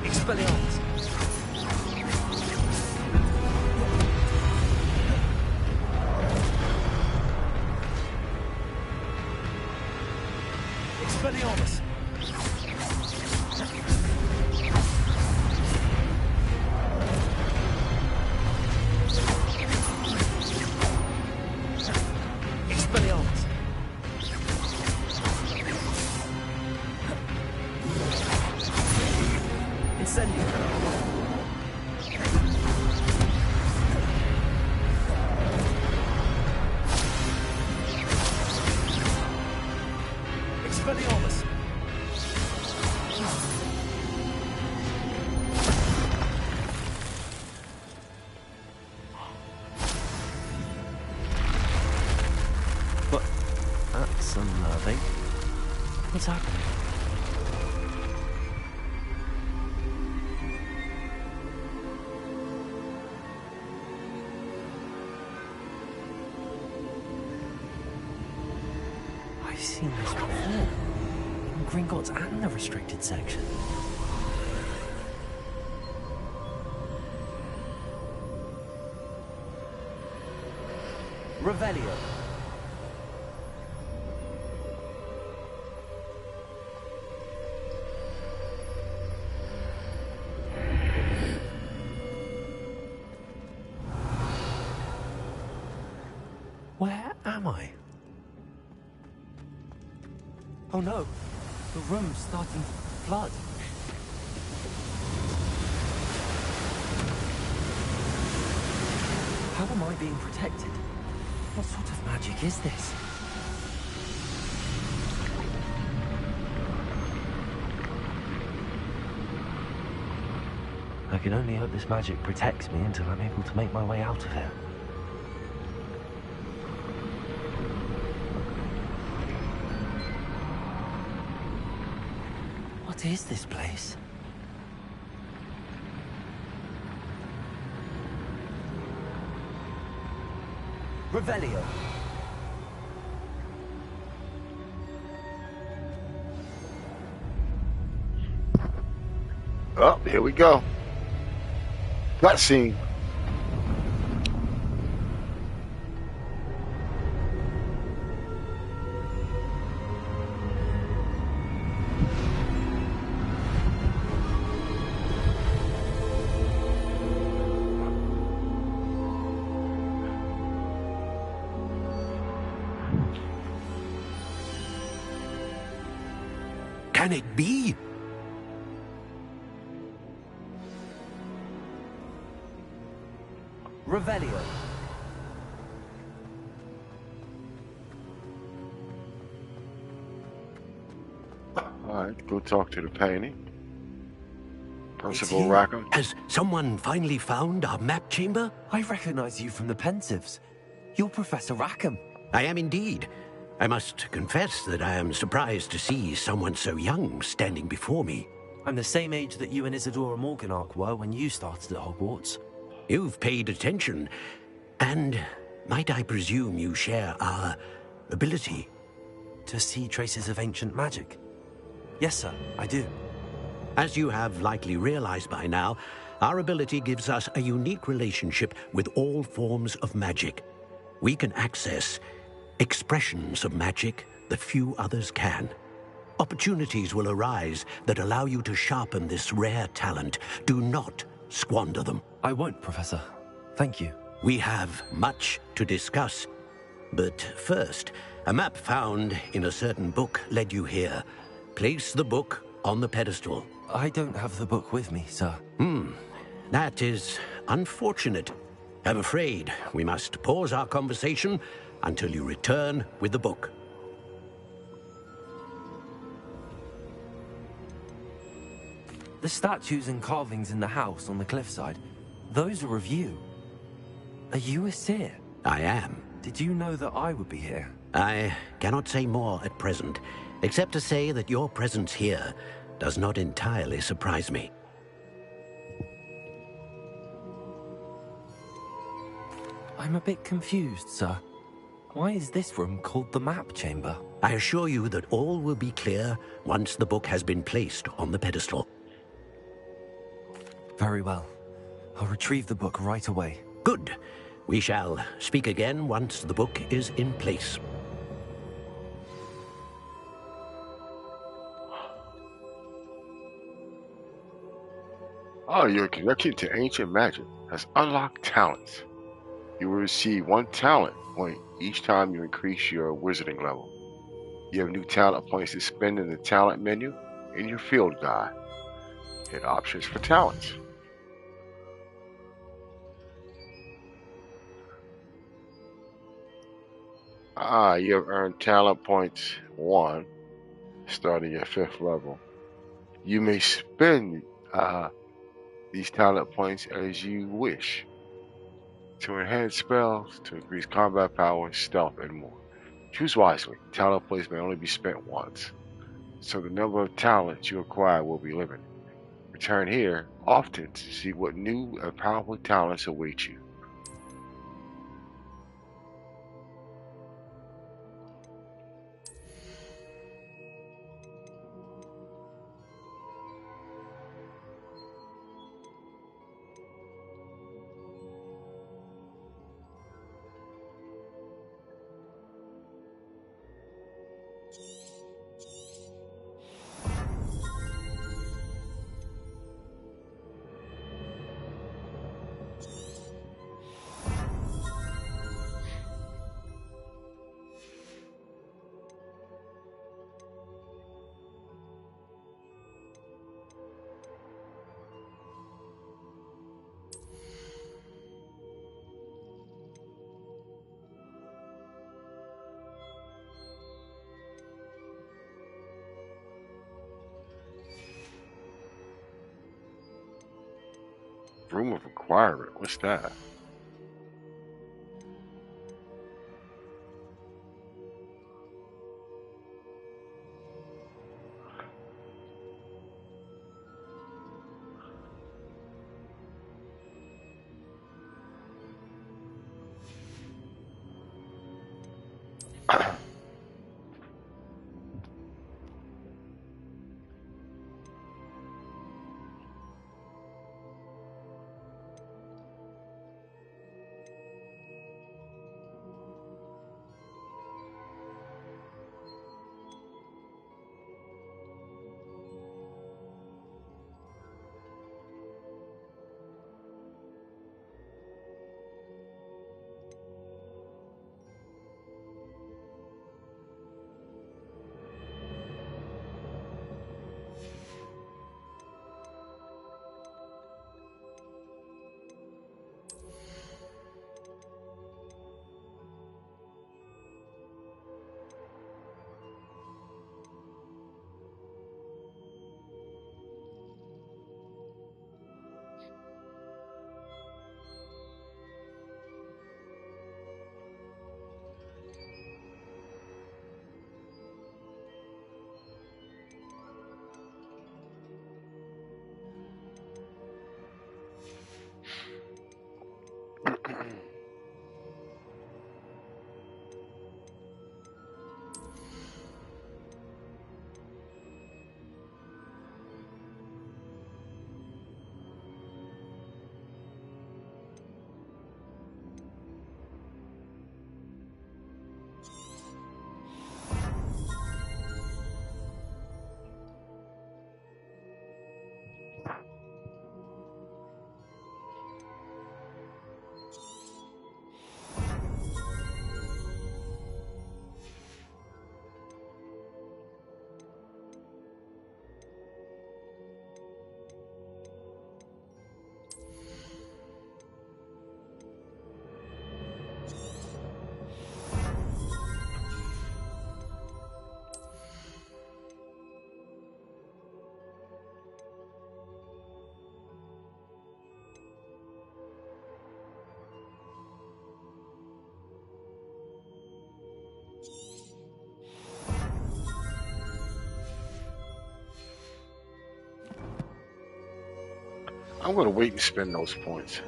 E: Expelliarmus! Expelliarmus!
B: Expelliarmus! But that's unnerving. What's happening? I've seen this before. In Gringotts and the restricted section. Revelio. Where am I? Oh no, the room's starting to flood. How am I being protected? What sort of magic is this? I can only hope this magic protects me until I'm able to make my way out of here. What is this place? Revelio.
A: Oh, here we go. Cutscene.
J: Can it be?
B: Revelio.
A: Alright, go talk to the painting. Percival Rackham.
J: Has someone finally found our map chamber?
B: I recognize you from the Pensives. You're Professor Rackham.
J: I am indeed. I must confess that I am surprised to see someone so young standing before me.
B: I'm the same age that you and Isidora Morganach were when you started at Hogwarts.
J: You've paid attention. And might I presume you share our ability?
B: To see traces of ancient magic? Yes, sir, I do.
J: As you have likely realized by now, our ability gives us a unique relationship with all forms of magic. We can access expressions of magic that few others can. Opportunities will arise that allow you to sharpen this rare talent. Do not squander them.
B: I won't, Professor. Thank you.
J: We have much to discuss. But first, a map found in a certain book led you here. Place the book on the pedestal.
B: I don't have the book with me, sir.
J: That is unfortunate. I'm afraid we must pause our conversation until you return with the book.
B: The statues and carvings in the house on the cliffside, those are of you. Are you a seer?
J: I am.
B: Did you know that I would be here?
J: I cannot say more at present, except to say that your presence here does not entirely surprise me.
B: I'm a bit confused, sir. Why is this room called the map chamber?
J: I assure you that all will be clear once the book has been placed on the pedestal.
B: Very well. I'll retrieve the book right away.
J: Good. We shall speak again once the book is in place.
A: Oh, your connection to ancient magic has unlocked talents. You will receive 1 talent point each time you increase your wizarding level. You have new talent points to spend in the talent menu in your field guide. Hit options for talents. You have earned talent points 1 starting at 5th level. You may spend these talent points as you wish to enhance spells, to increase combat power, stealth, and more. Choose wisely. Talent points may only be spent once, so the number of talents you acquire will be limited. Return here often to see what new and powerful talents await you. Room of Requirement. What's that? I'm going to wait and spend those points.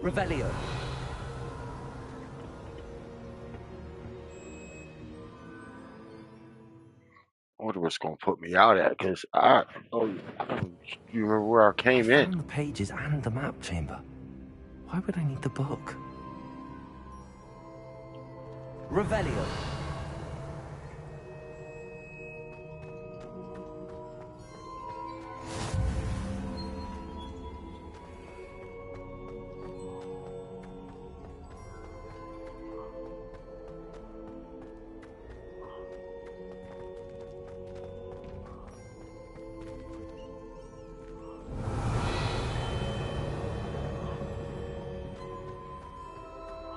B: Revelio.
A: I wonder what's going to put me out at, because I don't you remember where I came in.
B: Found the pages and the map chamber. Why would I need the book? Revelio.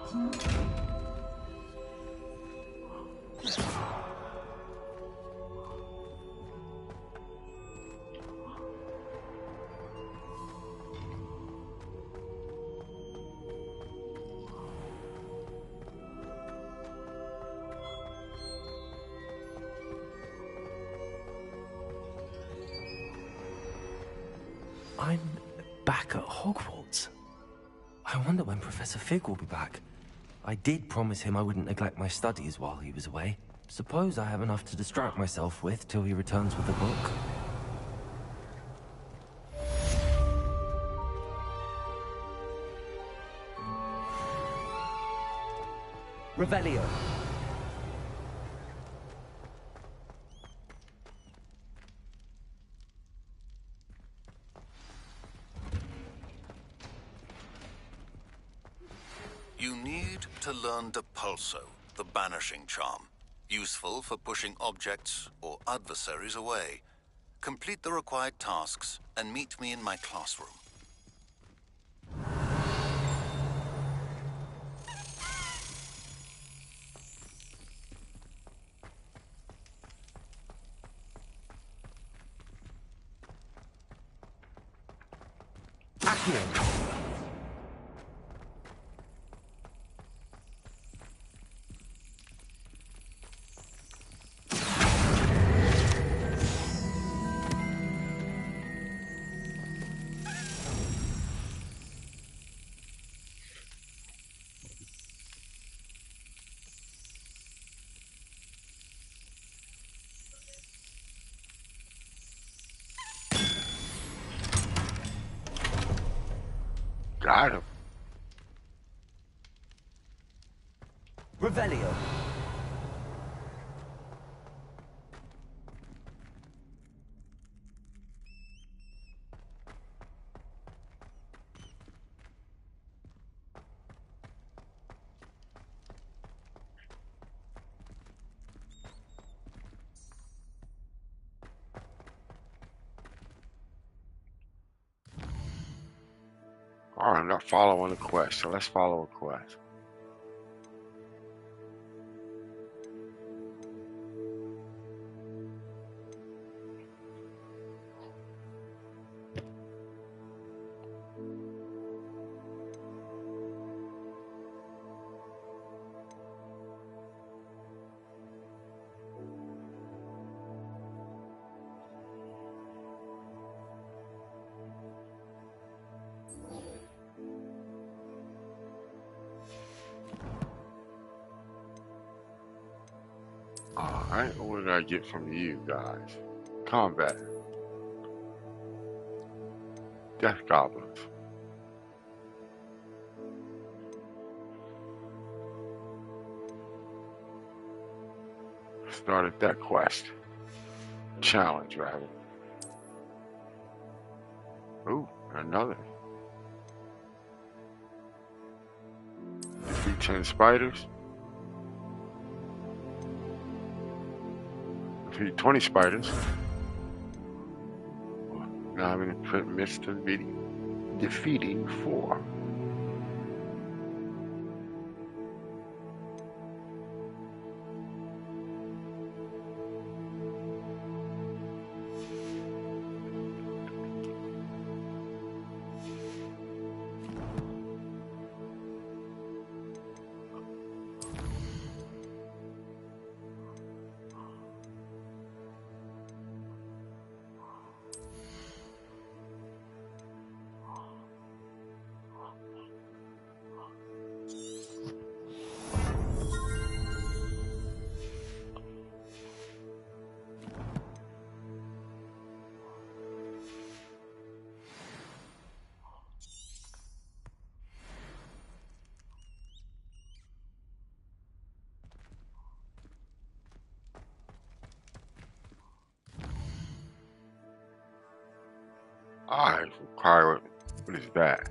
B: I'm back at Hogwarts. I wonder when Professor Fig will be back. I did promise him I wouldn't neglect my studies while he was away. Suppose I have enough to distract myself with till he returns with the book. Revelio.
K: You need to learn Depulso, the banishing charm. Useful for pushing objects or adversaries away. Complete the required tasks and meet me in my classroom.
B: Accio.
A: Got him.
B: Revelio.
A: Alright, I'm not following a quest, so let's follow a quest. Alright, what did I get from you guys? Combat. Death Goblins. Started that quest. Challenge, rather. Ooh, another. Defeat 10 spiders. Defeat 20 spiders. Now I'm going to miss the video. Defeating 4. I require. What is that?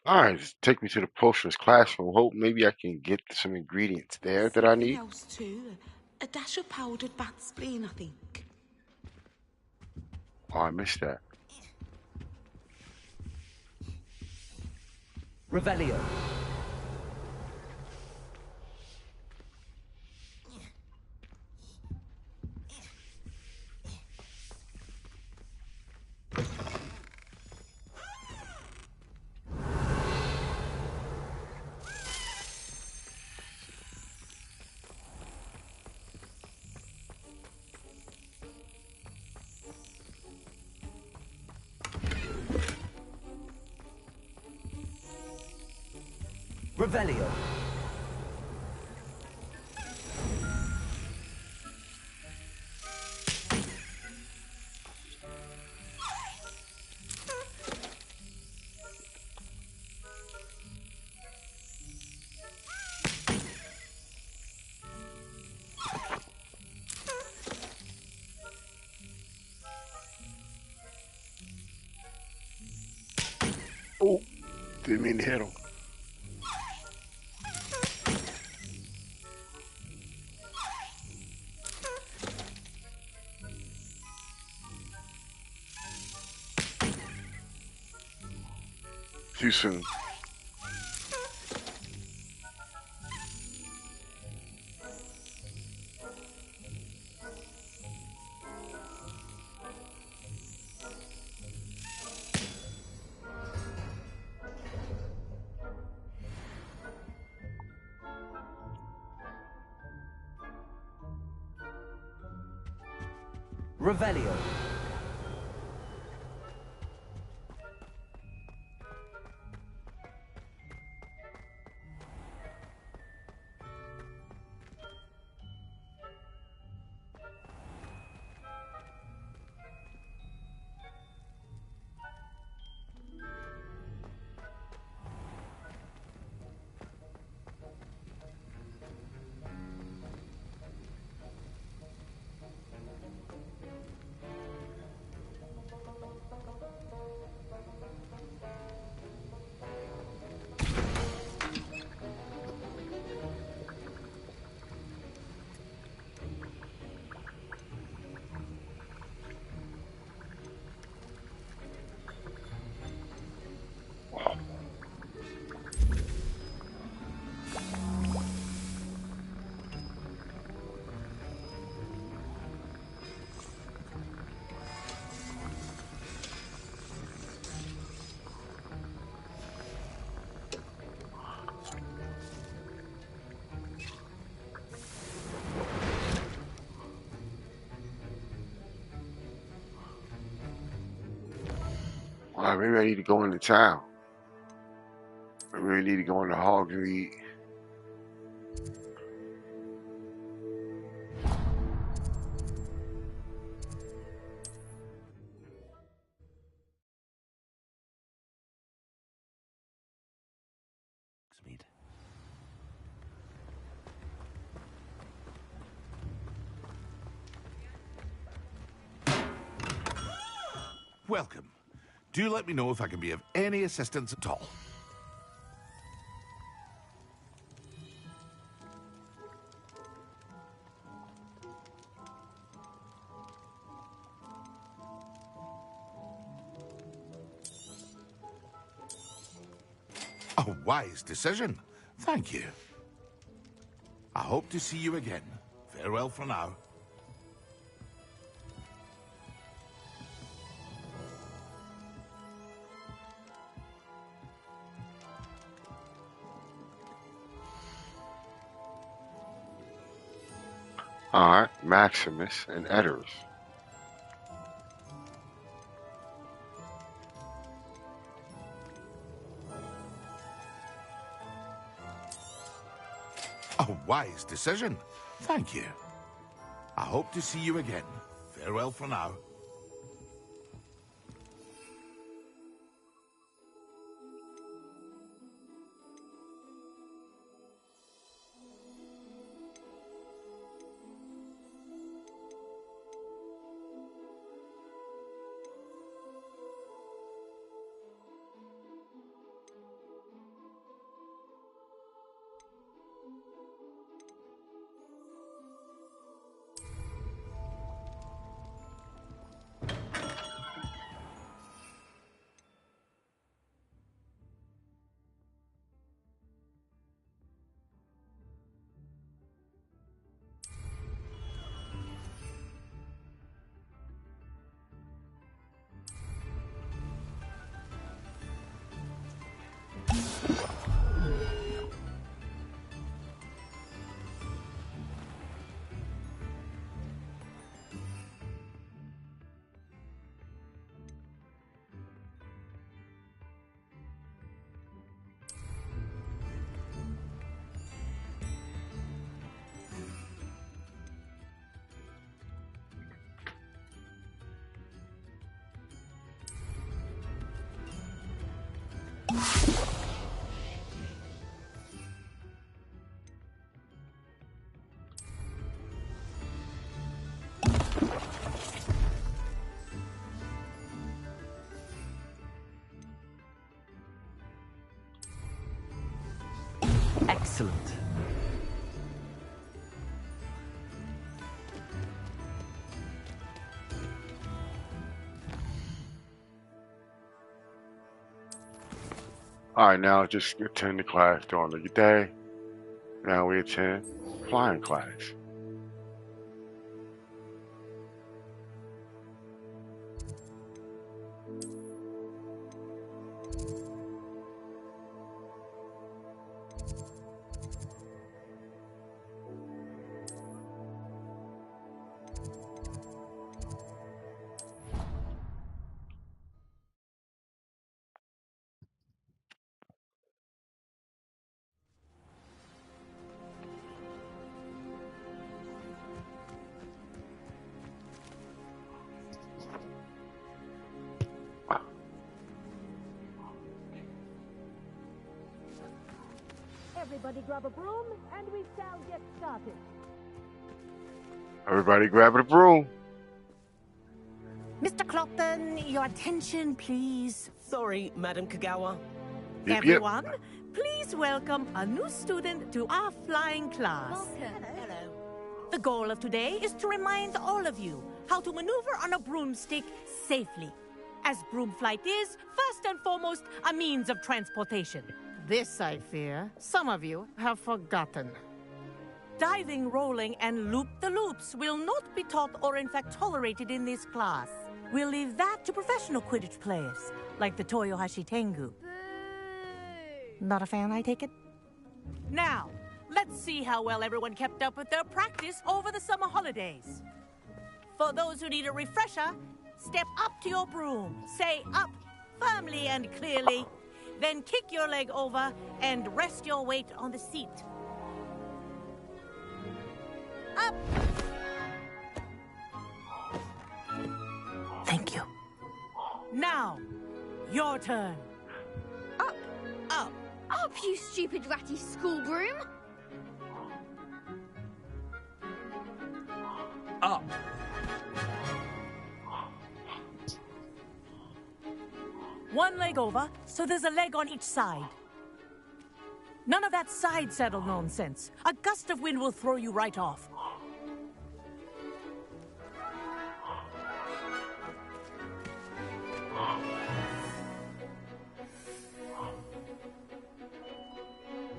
A: Alright, just take me to the potions classroom. Hope maybe I can get some ingredients there that I
D: Something
A: need.
D: else too. A dash of powdered bat spleen, I think.
A: Oh, I missed that.
B: Revelio. Revelio.
A: Oh, didn't mean to hit him. Too soon.
B: Revelio. Alright, maybe I need to go into town. I really need to go into Hogweed.
F: Welcome. Do let me know if I can be of any assistance at all. A wise decision. Thank you. I hope to see you again. Farewell for now.
A: Alright, Maximus and Edders.
F: A wise decision. Thank you. I hope to see you again. Farewell for now.
B: Excellent.
A: Alright, now just attend the class during the day. Now we attend flying class.
L: Everybody grab a broom, and we shall get started.
A: Everybody grab a broom.
L: Mr. Clopton, your attention, please.
M: Sorry, Madam Kagawa.
A: Yep,
L: Everyone, please welcome a new student to our flying class.
M: Welcome. Hello.
L: The goal of today is to remind all of you how to maneuver on a broomstick safely, as broom flight is, first and foremost, a means of transportation. This, I fear, some of you have forgotten. Diving, rolling, and loop-the-loops will not be taught or in fact tolerated in this class. We'll leave that to professional Quidditch players, like the Toyohashi Tengu. Not a fan, I take it? Now, let's see how well everyone kept up with their practice over the summer holidays. For those who need a refresher, step up to your broom, say up firmly and clearly, then kick your leg over and rest your weight on the seat. Up! Thank you. Now, your turn.
N: Up!
L: Up!
N: Up, you stupid ratty school broom!
B: Up!
L: One leg over, so there's a leg on each side. None of that side saddle nonsense. A gust of wind will throw you right off.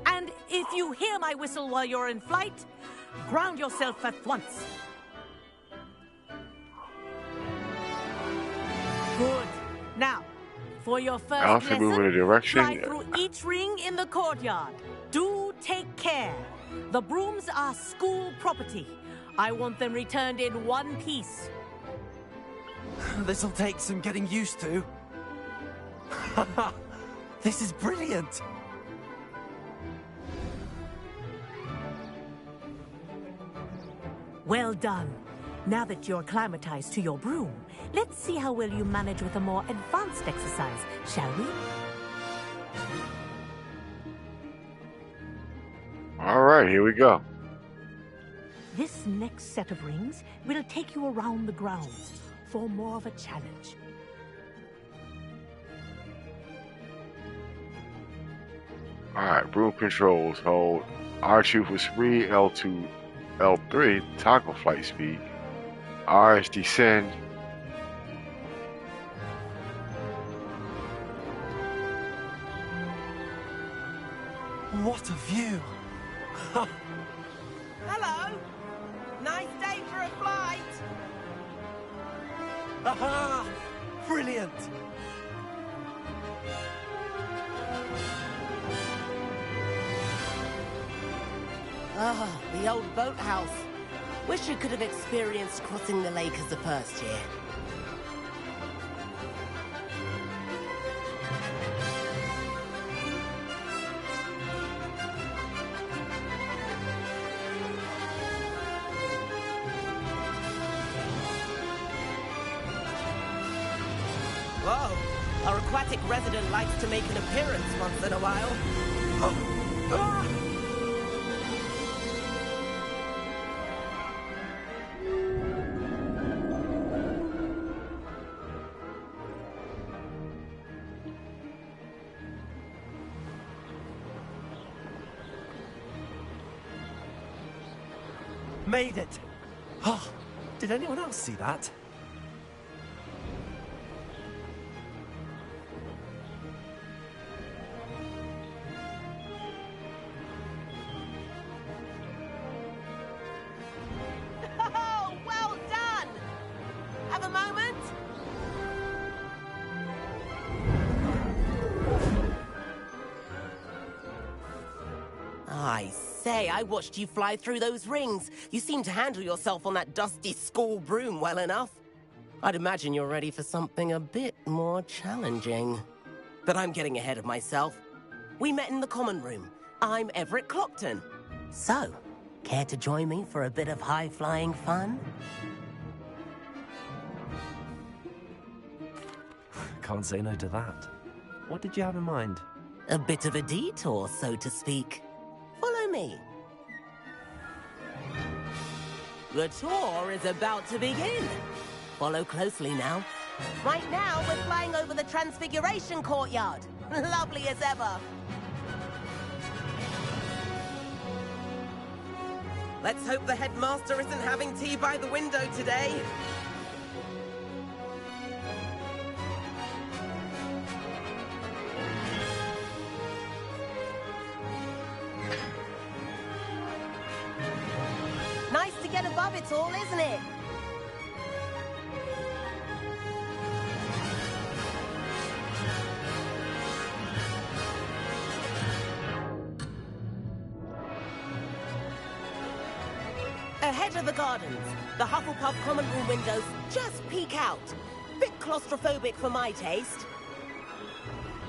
L: And if you hear my whistle while you're in flight, ground yourself at once. Good. Now, for your first lesson,
A: move in a direction.
L: fly through each ring in the courtyard. Do take care. The brooms are school property. I want them returned in one piece.
B: This'll take some getting used to. This is brilliant.
L: Well done. Now that you're acclimatized to your broom, let's see how well you manage with a more advanced exercise, shall we?
A: All right, here we go.
L: This next set of rings will take you around the grounds for more of a challenge.
A: All right, broom controls. Hold R2 for speed, L2, L3 toggle flight speed. R is descend.
B: What a view!
M: Hello! Nice day for a flight!
B: Aha! Brilliant!
M: Ah, the old boathouse. Wish you could have experienced crossing the lake as a first year. Whoa, our aquatic resident likes to make an appearance once in a while.
B: Made it! Oh, did anyone else see that?
M: Oh, well done! Have a moment? I say, I watched you fly through those rings. You seem to handle yourself on that dusty school broom well enough. I'd imagine you're ready for something a bit more challenging. But I'm getting ahead of myself. We met in the common room. I'm Everett Clopton. So, care to join me for a bit of high-flying fun?
B: Can't say no to that. What did you have in mind?
M: A bit of a detour, so to speak. Follow me. The tour is about to begin. Follow closely now. Right now, we're flying over the Transfiguration Courtyard. Lovely as ever. Let's hope the headmaster isn't having tea by the window today. Nice to get above it all, isn't it? Ahead of the gardens, the Hufflepuff common room windows just peek out. Bit claustrophobic for my taste.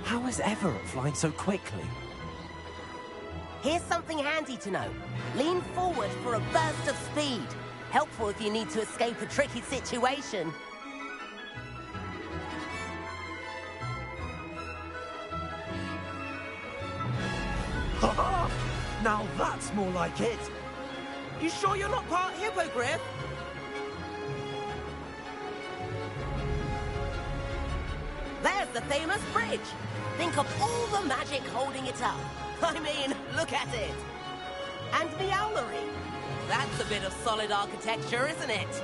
B: How is Everett flying so quickly?
M: Here's something handy to know. Lean forward for a burst of speed. Helpful if you need to escape a tricky situation.
B: Now that's more like it!
M: You sure you're not part hippogriff? There's the famous bridge. Think of all the magic holding it up. I mean, look at it. And the owlery. That's a bit of solid architecture, isn't it?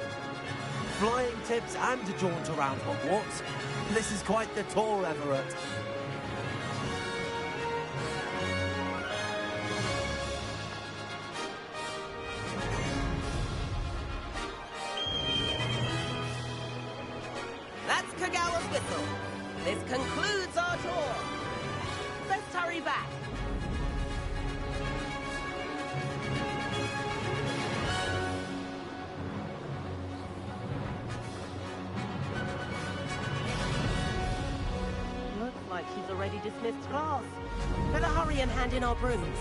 B: Flying tips and a jaunt around Hogwarts. This is quite the tour, Everett.
M: That's Kagawa's whistle. This concludes our tour. Let's hurry back. Looks like she's already dismissed class. Better hurry and hand in our brooms.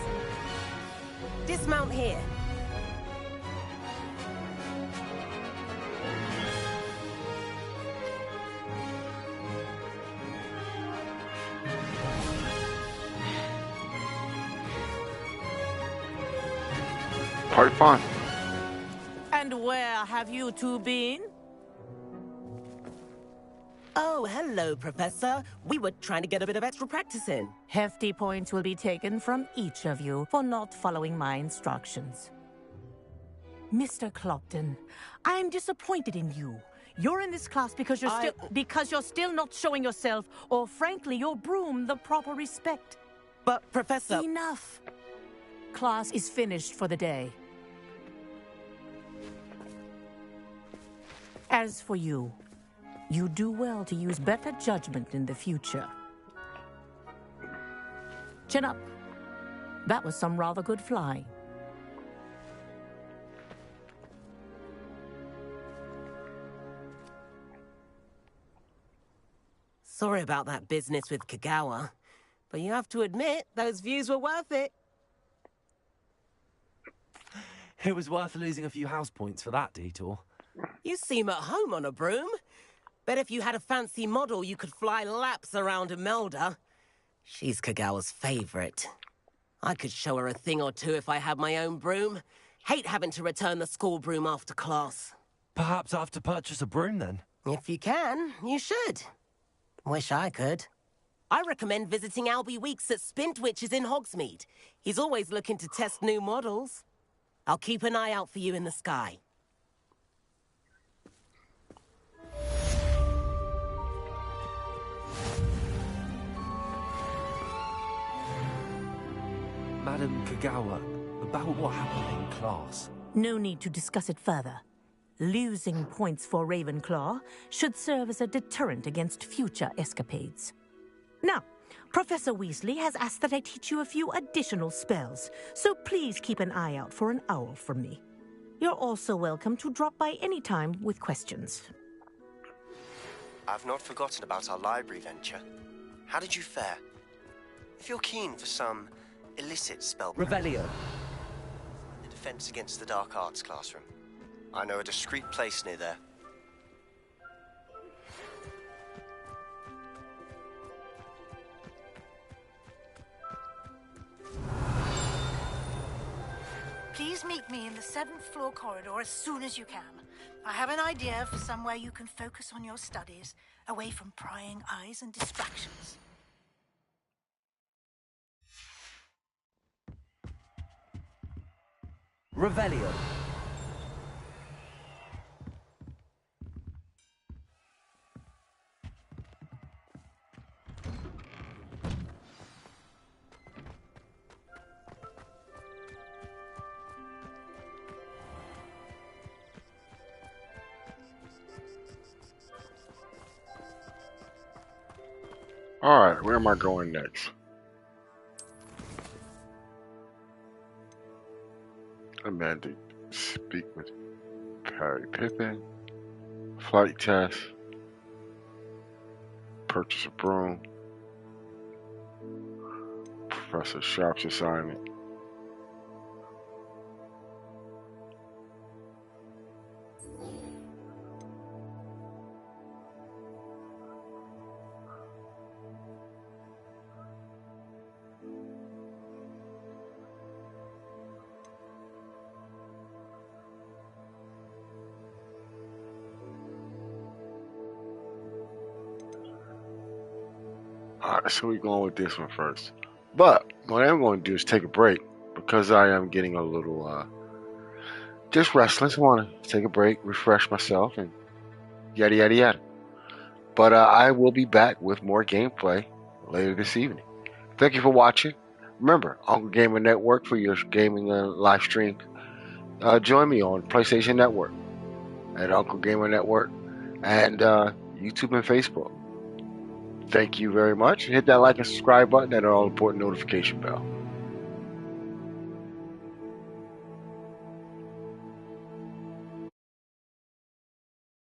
M: Dismount here.
A: Quite fun.
L: And where have you two been?
M: Oh, hello, Professor. We were trying to get a bit of extra practice in.
L: Hefty points will be taken from each of you for not following my instructions. Mr. Clopton, I am disappointed in you. You're in this class because you're still not showing yourself, or frankly, your broom the proper respect.
M: But, Professor...
L: Enough. Class is finished for the day. As for you, you do well to use better judgment in the future. Chin up. That was some rather good flying.
M: Sorry about that business with Kagawa, but you have to admit, those views were worth it.
B: It was worth losing a few house points for that detour.
M: You seem at home on a broom. Bet if you had a fancy model, you could fly laps around Imelda. She's Kagawa's favorite. I could show her a thing or two if I had my own broom. Hate having to return the school broom after class.
B: Perhaps I have to purchase a broom then?
M: If you can, you should. Wish I could. I recommend visiting Albie Weeks at Spintwitches in Hogsmeade. He's always looking to test new models. I'll keep an eye out for you in the sky.
B: Madam Kagawa, about what happened in class.
L: No need to discuss it further. Losing points for Ravenclaw should serve as a deterrent against future escapades. Now, Professor Weasley has asked that I teach you a few additional spells, so please keep an eye out for an owl from me. You're also welcome to drop by any time with questions.
O: I've not forgotten about our library venture. How did you fare? If you're keen for some illicit spell...
B: Revelio.
O: In defense against the dark arts classroom. I know a discreet place near there.
P: Please meet me in the 7th floor corridor as soon as you can. I have an idea for somewhere you can focus on your studies, away from prying eyes and distractions.
B: Revelio.
A: Alright, where am I going next? Amanda, speak with Harry Pippin. Flight test. Purchase a broom. Professor Sharp's assignment. Alright, so we're going with this one first. But what I'm going to do is take a break because I am getting a little just restless. I want to take a break, refresh myself, and yada yada yada. But I will be back with more gameplay later this evening. Thank you for watching. Remember, Uncle Gamer Network for your gaming live stream. Join me on PlayStation Network at Uncle Gamer Network and YouTube and Facebook. Thank you very much. Hit that like and subscribe button and an all important notification bell.